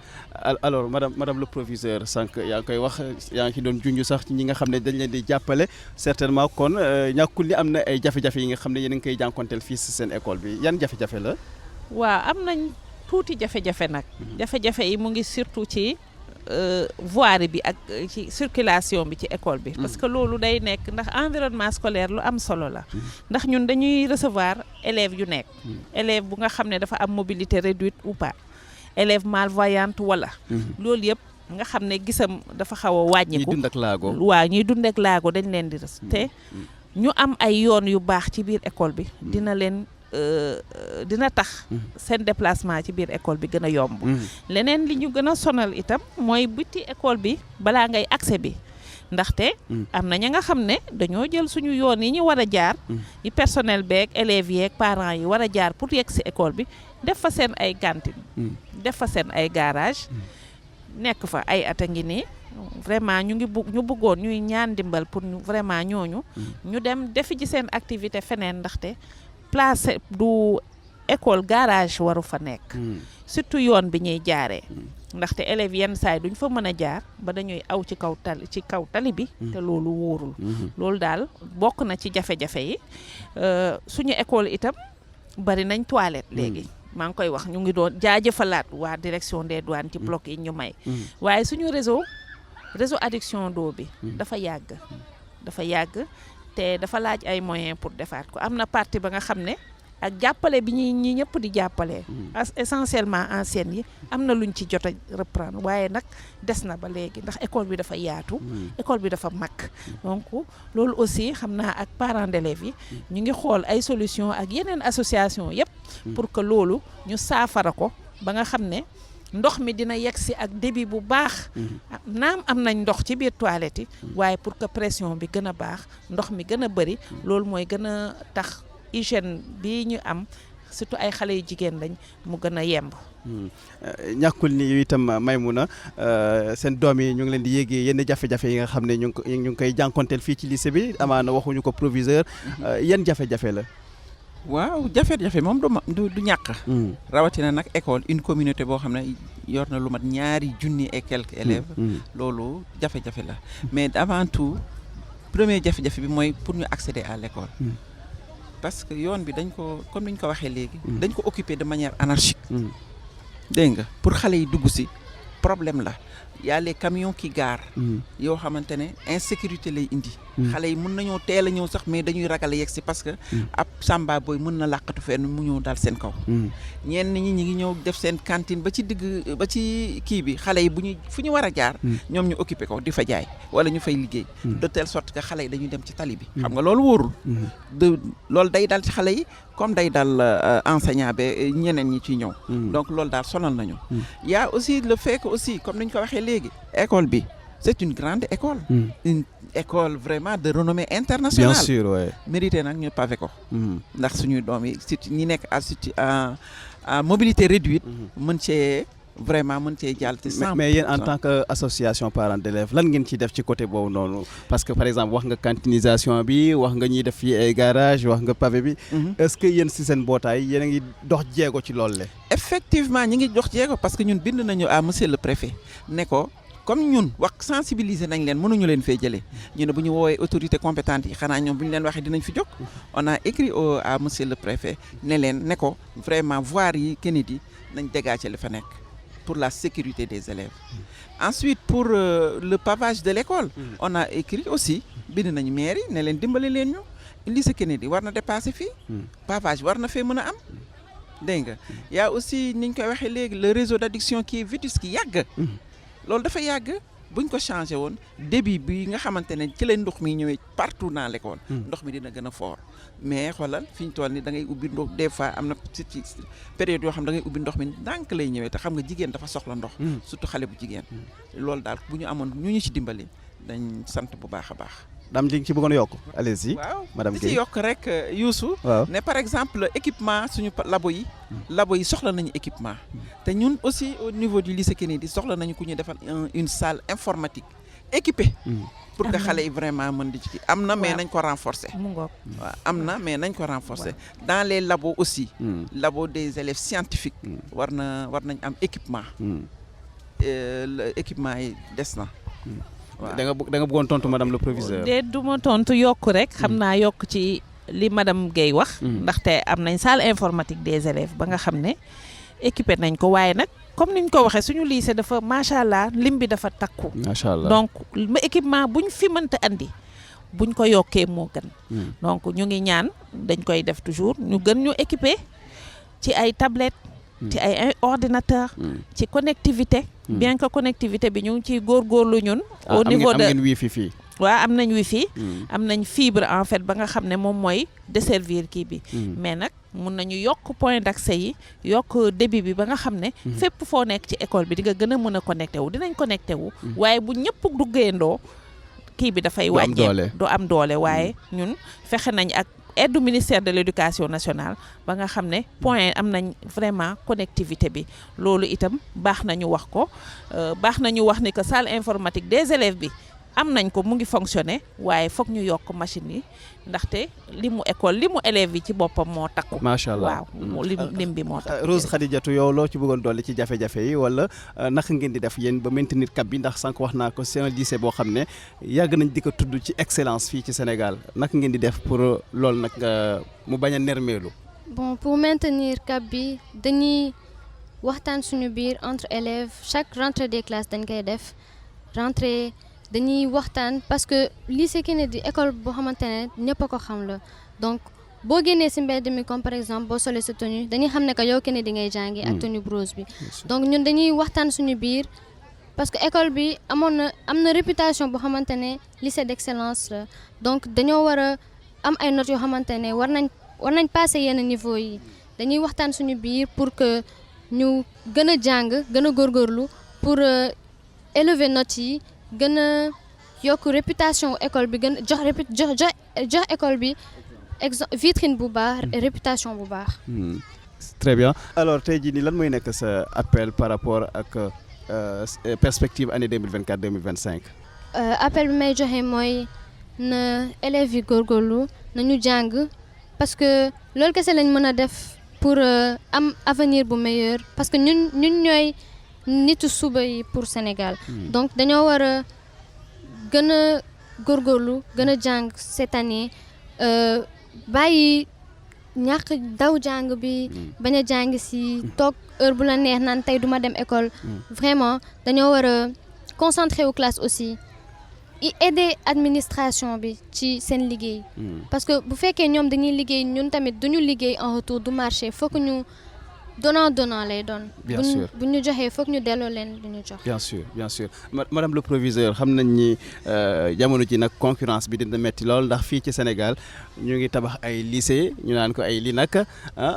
alors madame le professeur sànq yaa ngi koy wax yaa ngi ci doon junj sax ci ñi nga xam ne dañ leen di jàppale certainement kon ñàkkul ni am na ay jafe-jafe yi nga xam ne yéen a ngi koy jànkonteel fii si seen école bi yan jafe-jafe la. waaw am nañ tuuti jafe-jafe nag jafe-jafe yi mu ngi surtout ci voirie bi ak ci circulation bi ci école bi parce que loolu day nekk ndax environnement scolaire lu am solo la ndax ñun dañuy recevoir élèves yu nekk élève bu nga xam ne dafa am mobilité réduite ou pas élève malvoyante wala loolu yëpp nga xam ne gisam dafa xaw a wàññiku ñuy dund ak laago waaw ñuy dund ak laago dañ leen di res te ñu am ay yoon yu baax ci biir école bi dina tax seen déplacement ci biir école bi gën a yomb leneen li ñu gën a sonal itam mooy biti école bi balaa ngay accès bi ndaxte am na ña nga xam ne dañoo jël suñu yoon yi ñu war a jaar yi personnel beeg élèves yeeg parents yi war a jaar pour yegg si école bi def fa seen ay cantine def fa seen ay garage nekk fa ay at a ngi nii vraiment ñu bëggoon ñuy ñaan dimbal pour vraiment ñooñu ñu dem defi ci seen activité feneen ndaxte place du école garage waru fa nekk surtout yoon bi ñuy jaaree ndaxte élèves yenn saay duñ fa mën a jaar ba dañuy aw ci kaw tali bi te loolu wóorul loolu daal bokk na ci jafe-jafe yi suñu école itam bari nañ toilette léegi maa ngi koy wax ñu ngi doon jaajëfalaat waa direction des douanes ci bloc yi ñu may waaye suñu réseau adduction d'eau bi dafa yàgg te dafa laaj ay moyens pour defaat ko am na partie ba nga xam ne ak jàppale bi ñi ñëpp di jàppale essentiellement anciennes yi am na luñ ci jot a reprendre waaye nag des na ba léegi ndax école bi dafa yaatu école bi dafa mag donc loolu aussi xam naa ak parents d'élèves yi ñu ngi xool ay solution ak yeneen association yëpp pour que loolu ñu saafara ko ba nga xam ne ndox mi dina yegg si ak débit bu baax naam am nañ ndox ci biir toilette yi waaye pour que pression bi gën a baax ndox mi gën a bëri loolu mooy gën a tax hygiène bi ñu am surtout ay xale yu jigéen lañ mu gën a yemb ñàkkul ni yu itam Maimouna seen doom yi ñu ngi leen di yéegee yenn jafe-jafe yi nga xam ne ñu ngi koy jànkonteel fii ci lycée bi amaana waxuñu ko proviseur yan jafe-jafe la waaw jafe-jafe moom du ñàkk rawatina nag école une communauté boo xam ne yor na lu mat 2,000 et quelques élèves loolu jafe-jafe la mais avant tout premier jafe-jafe bi mooy pour ñu accéder à l'école parce que yoon bi dañ ko comme ni ñu ko waxee léegi dañ ko occuper de manière anarchique dégg nga pour xale yi dugg si problème la y a les camions qui garent yoo xamante ne insécurité lay indi xale yi mën nañoo teel a ñëw sax mais dañuy ragal a yegsi parce que ab samba boy mën na làqatu fenn mu ñëw daal seen kaw. ñenn ñi ngi ñëw def seen cantine ba ci digg ba ci kii bi xale yi fu ñu war a jaar ñoom ñu occupé ko di fa jaay wala ñu fay liggéey de telle sorte que xale yi dañuy dem ci tali bi xam nga loolu wóorul loolu day dal ci xale yi comme day dal enseignant ba ñeneen ñi ci ñëw donc loolu daal sonal nañu y a aussi le fait que aussi comme ni ñu ko waxee léegi école bi c'est une grande école une école vraiment de renommée internationale bien sûr ouais. mérité nag ñu pavé ko ndax suñuy doom yi surtout ñi nekk à mobilité réduite mën cee vraiment mën cee jàll te mais yéen en tant que association parents d'élèves lan ngeen ci def ci côté boobu noonu parce que par exemple wax nga cantinisation bi wax nga ñuy def fii ay garage wax nga pavé bi est-ce que yéen si seen mbootaay yéen a ngi dox jéego ci loolu le effectivement ñi ngi dox jéego parce que ñun bind nañu à monsieur le préfet ne ko comme ñun wax sensibiliser nañ leen mënuñu leen fee jëlee ñu ne bu ñu woowee autorité compétente yi xanaa ñoom bu ñu leen waxee dinañ fi jóg on a écrit à monsieur le préfet ne leen ne ko vraiment voirie yi kenit yi nañ dégager li fa nekk pour la sécurité des élèves ensuite pour le pavage de l'école on a écrit aussi bind nañu mairie ne leen dimbali leen ñu lycée Kennedy war na dépasser fii pavage war na fee mën a am dégg nga y a aussi ni ñu koy waxee léegi le réseau d'adduction qui est vétuste ki yàgg loolu dafa yàgg buñ ko changé woon débit bi nga xamante ne ci leen ndox mi ñëwee partout dans l'école ndox mi dina gën a fort mais xoolal fi ñu toll ni da ngay ubbi ndox des fois am na ci période yoo xam da ngay ubbi ndox mi ndànk lay ñëwee te xam nga jigéen dafa soxla ndox surtout xale bu jigéen loolu daal bu ñu amoon ñu ci dimbali dañ sant bu baax a baax dam li nga ci bëggoon yokk allez-y waaw madame Guèye ci yokk rek Youssou ne par exemple équipement suñu labo yi soxla nañu équipement te ñun aussi au niveau du lycée Kennedy soxla nañu ku ñu defal une salle informatique équipée pour que xale yi vraiment mën di ci am na mais nañ ko renforcer waaw am na mais nañ ko renforcer dans les labos aussi labo des élèves scientifiques war nañ am équipement équipement yi des na da nga bëggoon tontu madame le proviseur. de du ma tontu yokk rek xam naa yokk ci li madame Guèye wax. ndaxte am nañ salle informatique des élèves ba nga xam ne équipé nañ ko waaye nag comme niñ ko waxee suñu lycée dafa macha allah lim bi dafa takku. macha allah donc équipement buñ fi mënta andi buñ ko yokkee moo gën. donc ñu ngi ñaan dañ koy def toujours ñu gën ñu équipé ci ay tablettes. ci ay ordinateur ci connectivité bien que connectivité bi ñu ngi ciy góorgóorlu ñun au niveau de am ngeen wifi fii waaw am nañ wifi am nañ fibre en fait ba nga xam ne moom mooy desservir kii bi mais nag mun nañu yokk point d'accès yi yokk débit bi ba nga xam ne fépp foo nekk ci école bi di nga gën a mën a connecté wu dinañ connecté wu waaye bu ñëpp duggeendoo kii bi dafay wàññee du am doole waaye ñun fexe nañ ak aide du ministère de l'éducation nationale ba nga xam ne point am nañ vraiment connectivité bi loolu itam baax nañu wax ko baax nañu wax ni que salle informatique des élèves bi am nañ ko mu ngi fonctionner waaye foog ñu yokk machine yi ndaxte li mu école li mu élèves yi ci boppam moo takku. macha allah waaw lim bi moo takku. Rose Khadijatou yow loo ci bëggoon dolli ci jafe-jafe yi wala naka ngeen di def yéen ba maintenir cap bi ndax sànq wax naa ko c'est un lycée boo xam ne yàgg nañ di ko tudd ci excellence fii ci Sénégal naka ngeen di def pour loolu nag mu bañ a nermeelu. bon pour maintenir cap bi dañuy waxtaan suñu biir entre élèves chaque rentrée des classes dañ koy def rentrée. dañuy waxtaan parce que lycée Kennedy école boo xamante ne ñëpp a ko xam la donc boo génnee ci mbedd mi comme par exemple boo solee sa tenue dañuy xam ne que yow Kennedy ngay jàngi ak tenue rose bi donc ñun dañuy waxtaan suñu biir parce que école bi am na réputation boo xamante ne lycée d'excellence la donc dañoo war a am ay notes yoo xamante ne war nañ passer yenn niveau yi dañuy waxtaan suñu biir pour que ñu gën a jàng gën a góorgóorlu pour élever notes yi gën a yokk réputation école bi gën jox école bi vitrine bu baax réputation bu baax. très bien alors tey jii nii lan mooy nekk sa appel par rapport ak perspective année 2024-2025. appel bi may joxe mooy na élèves yi góorgóorlu nañu jàng parce que loolu kese lañ mën a def pour am avenir bu meilleur parce que ñun ñooy. nitu suba yi pour Sénégal donc dañoo war a gën a góorgóorlu gën a jàng cette année bàyyi ñàkk daw jàng bi bañ a jàng ci toog heure bu la neex naan tey duma dem école vraiment dañoo war a concentrer aux classes aussi aider administration bi ci seen liggéey. parce que bu fekkee ñoom dañuy liggéey ñun tamit duñu liggéey en retour du marché foog ñu donnant lay doon. bien sûr bu ñu joxee foog ñu delloo leen lu ñu jox. bien sûr madame le proviseur xam nañ ni jamono ji nag concurrence bi dina metti lool ndax fii ci Sénégal ñu ngi tabax ay lycée ñu naan ko ay LINAC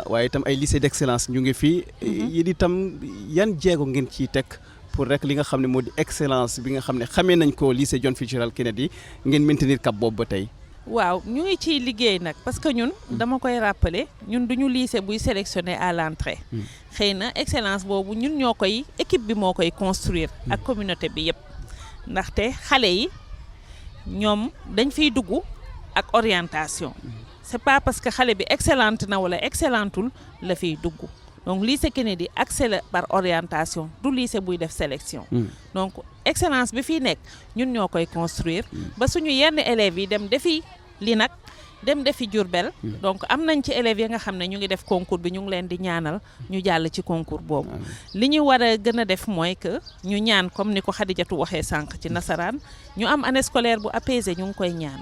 waaye itam ay lycée d'excellence ñu ngi fii. yéen itam yan jéego ngeen ciy teg pour rek li nga xam ne moo di excellence bi nga xam ne xamee nañ ko lycée John Fitzgerald Kennedy ngeen maintenir cap boobu ba tey. waaw ñu ngi ciy liggéey nag parce que ñun dama koy rappeler ñun duñu lycée buy sélectionné à l'entrée. xëy na excellence boobu ñun ñoo koy équipe bi moo koy construire ak communauté bi yëpp ndaxte xale yi ñoom dañ fiy dugg ak orientation c'est pas parce que xale bi excellente na wala excellentul la fiy dugg donc lycée Kennedy accès la par orientation du lycée buy def sélection donc excellence bi fii nekk ñun ñoo koy construire ba suñu yenn élèves yi dem defi LINAC dem defi Diourbel donc am nañ ci élèves yi nga xam ne ñu ngi def concours bi ñu ngi leen di ñaanal ñu jàll ci concours boobu li ñu war a gën a def mooy que ñu ñaan comme ni ko Khadijatou waxee sànq ci nasaraan ñu am année scolaire bu apaisé ñu ngi koy ñaan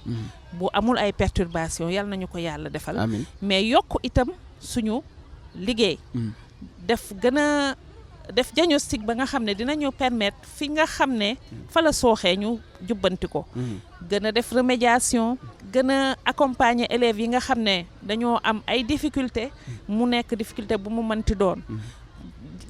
bu amul ay perturbation yal nañu ko yàlla defal mais yokk itam suñu liggéey def gën a def diagnostic ba nga xam ne dinañu permettre fi nga xam ne fa la sooxee ñu jubbanti ko gën a def remédiation gën a accompagner élèves yi nga xam ne dañoo am ay difficulté mu nekk difficulté bu mu mënti doon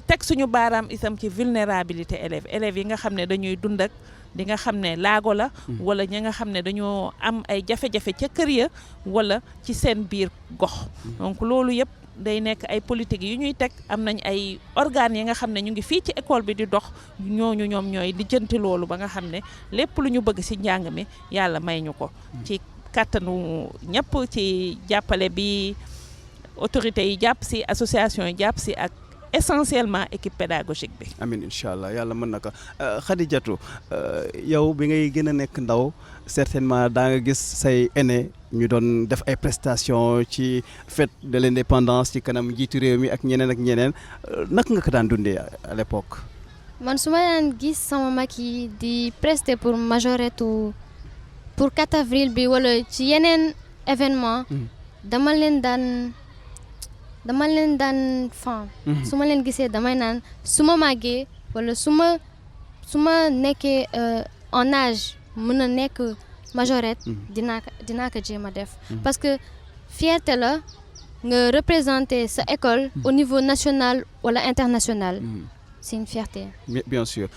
teg suñu baaraam itam ci vulnérabilité élèves yi nga xam ne dañuy dund ak di nga xam ne laago la wala ñi nga xam ne dañoo am ay jafe-jafe ca kër ya wala ci seen biir gox donc loolu yëpp day nekk ay politique yu ñuy teg am nañ ay organes yi nga xam ne ñu ngi fii ci école bi di dox ñooñu ñoom ñooy lijjanti loolu ba nga xam ne lépp lu ñu bëgg ci njàng mi yàlla may ñu ko ci kàttanu ñëpp ci jàppale bi autorités yi jàpp ci association yi jàpp ci ak essentiellement équipe pédagogique bi. amiin incha allah yàlla mën na ko Khadijatou yow bi ngay gën a nekk ndaw certainement daa nga gis say aînés ñu doon def ay prestations ci fête de l'indépendance ci kanam njiitu réew mi ak ñeneen naka nga ko daan dundee à l'époque. man su ma daan gis sama mag yi di prester pour majorette pour 4 avril bi wala ci yeneen événement dama leen daan fan su ma leen gisee damay naan su ma màggee wala su ma nekkee en âge mën a nekk majorette dinaa ko jéem a def parce que fierté la nga représenter sa école au niveau national wala international c'est une fierté. bien sûr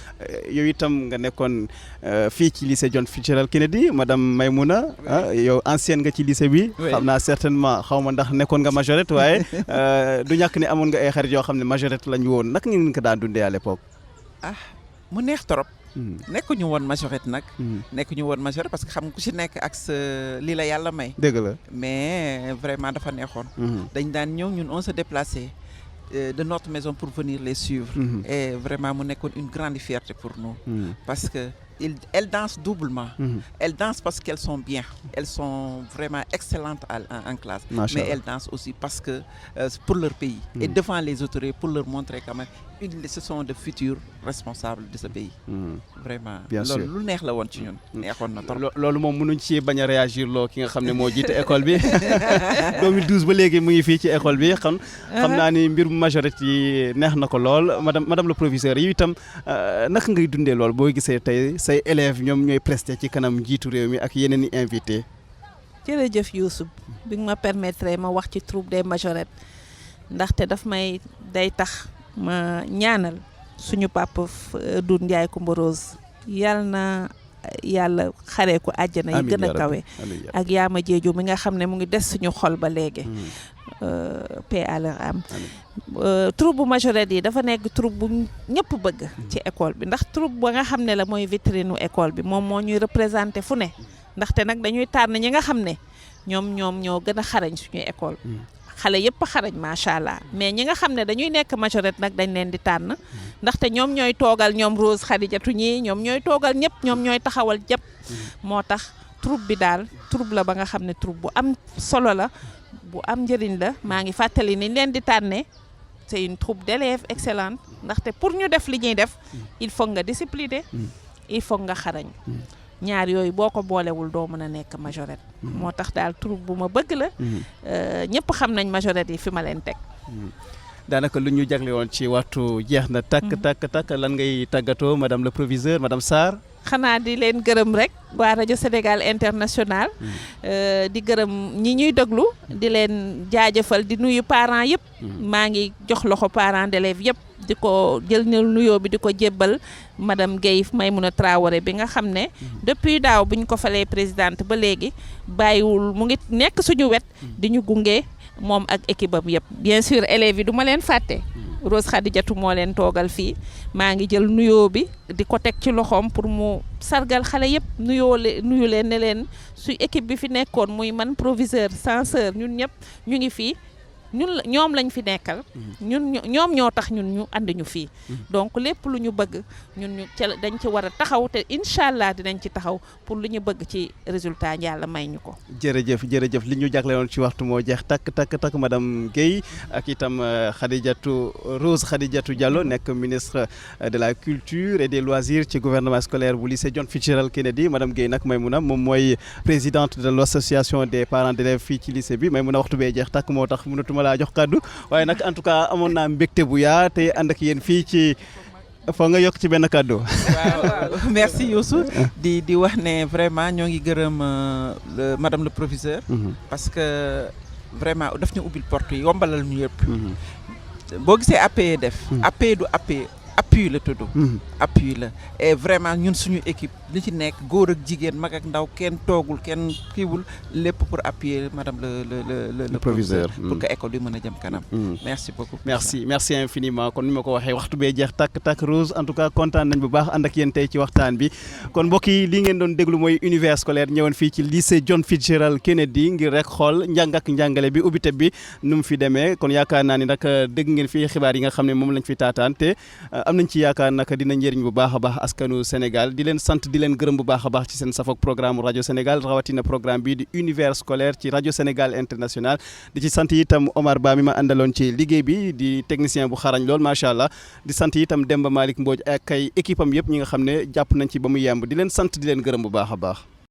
yow itam nga nekkoon fii ci lycée John Fitzgerald Kennedy madame Maymouna yow ancienne nga ci lycée bi. xam naa certainement xaw ma ndax nekkoon nga majorette waaye du ñàkk ne amoon nga ay xarit yoo xam ne majorette lañu woon naka ngeen ko daan dundee à l'époque. mu neex trop. nekkuñu woon majorette nag. nekkuñu woon majorette parce que xam nga ku ci nekk ak sa lii la yàlla may. dëgg la mais vraiment dafa neexoon. dañ daan ñëw ñun on se déplaçait de notre maison pour venir les suivre. Et vraiment mu nekkoon une grande fierté pour nous. Parce que elles dansent doublement. Elles dansent parce qu'elles sont bien. Elles sont vraiment excellentes en classe. Mais elles dansent aussi parce que pour leur pays. Et devant les autorités pour leur montrer quand même ce sont de futurs responsables de ce pays. Vraiment. Bien sûr lu neex la woon ci ñun. neexoon na trop. loolu moom mënuñ ci bañ a réagir loo ki nga xam ne moo jiite école bi 2012 ba léegi mu ngi fii ci école bi xam naa ni mbirum majorité yi neex na ko lool madame le professeur yi itam naka ngay dundee lool boo gisee tey say élèves ñoom ñooy presté ci kanam njiitu réew mi ak yeneen i invité. jërëjëf Youssou bi nga ma permettre ma wax ci troupe des majorettes ndaxte daf may day tax ma ñaanal suñu papa Doudou Ndiaye Coumba Rose yal na yàlla xaree ko àjjana yi gën a kawe ak Yaama Jeeju mi nga xam ne mu ngi des suñu xol ba léegi paix à leur âme troupe bu majorette yi dafa nekk troupe bu ñëpp bëgg ci école bi ndax troupe ba nga xam ne la mooy vitrine école bi moom moo ñuy représenté fu ne ndaxte nag dañuy tànn ñi nga xam ne ñoom ñoo gën a xarañ suñuy école xale yëpp xarañ macha allah mais ñi nga xam ne dañuy nekk majorette nag dañ leen di tànn ndaxte ñoom ñooy toogal ñoom Rose Khadijatou ñii ñoom ñooy toogal ñëpp ñoom ñooy taxawal jëpp moo tax troupe bi daal troupe la ba nga xam ne troupe bu am solo la bu am njëriñ la maa ngi fàttali ni leen di tànnee c'est une troupe d'élèves excellente ndaxte pour ñu def li ñuy def il faut nga discipliner il faut nga xarañ ñaar yooyu boo ko boolewul doo mën a nekk majorette. moo tax daal tur bu ma bëgg la. ñëpp xam nañ majorette yi fi ma leen teg. daanaka lu ñu jagle woon ci waxtu jeex na takk lan ngay tàggatoo madame le proviseur madame Sarr. xanaa di leen gërëm rek waa rajo Sénégal International di gërëm ñi ñuy déglu di leen jaajëfal di nuyu parents yëpp maa ngi jox loxo parents d'élèves yëpp di ko jël nuyoo bi di ko jébbal madame Guèye Maymouna Traoré bi nga xam ne depuis daaw bu ñu ko falee présidente ba léegi bàyyiwul mu ngi nekk suñu wet di ñu gunge moom ak équipe am yëpp bien sûr élèves yi du ma leen fàtte Rose Khadijatou moo leen toogal fii maa ngi jël nuyoo bi di ko teg ci loxoom pour mu sargal xale yëpp nuyu leen ne leen su équipe bi fi nekkoon muy man proviseur censeur ñun ñëpp ñu ngi fii ñoom lañ fi nekkal ñoom ñoo tax ñun ñu andi ñu fii donc lépp lu ñu bëgg ñun dañ ci war a taxaw te incha allah dinañ ci taxaw pour lu ñu bëgg ci résultat yàlla may ñu ko. jërëjëf li ñu jagleeloon ci waxtu moo jeex takk madame Guèye ak itam Rose Khadijatou Diallo nekk ministre de la culture et des loisirs ci gouvernement scolaire bu lycée John Fitzgerald Kennedy madame Guèye nag Maymouna moom mooy présidente de l'association des parents d'élèves fii ci lycée bi Maymouna waxtu bee jeex takk moo tax mënatuma laa jox kàddu waaye nag en tout cas amoon naa mbégte bu yaa te ànd ak yéen fii ci foo nga yokk ci benn kàddu. waaw merci Youssou di wax ne vraiment ñoo ngi gërëm madame le proviseur. parce que vraiment daf ñu ubbil porte yi yombalal ñu yëpp. boo gisee APE def. APE du APE appui la tudd. appui la et vraiment ñun suñu équipe li ci nekk góor ak jigéen mag ak ndaw kenn toogul kenn kiiwul lépp pour appuyer madame le proviseur pour que école bi mën a jëm kanam. merci beaucoup. merci infiniment kon ni ma ko waxee waxtu bee jeex takk Rose en tout cas kontaan nañ bu baax ànd ak yéen tey ci waxtaan bi kon mbokk yi li ngeen doon déglu mooy univers scolaire ñëwoon fii ci lycée John Fitzgerald Kennedy ngir rek xool njàng ak njàngale bi ubbite bi nu mu fi demee kon yaakaar naa ni nag dégg ngeen fii xibaar yi nga xam ne moom lañ fi taataan te am nañ ci yaakaar nag dina njëriñ bu baax a baax askanu Sénégal di leen sant di leen gërëm bu baax a baax ci seen safok programme rajo Sénégal rawatina programme bi di univers scolaire ci rajo Sénégal International di ci sant itam Omar Ba mi ma àndaloon ci liggéey bi di technicien bu xarañ lool macha allah di sant itam Demba Malick Mbodj ak ay équipe am yëpp ñi nga xam ne jàpp nañ ci ba mu yemb di leen sant di leen gërëm bu baax a baax.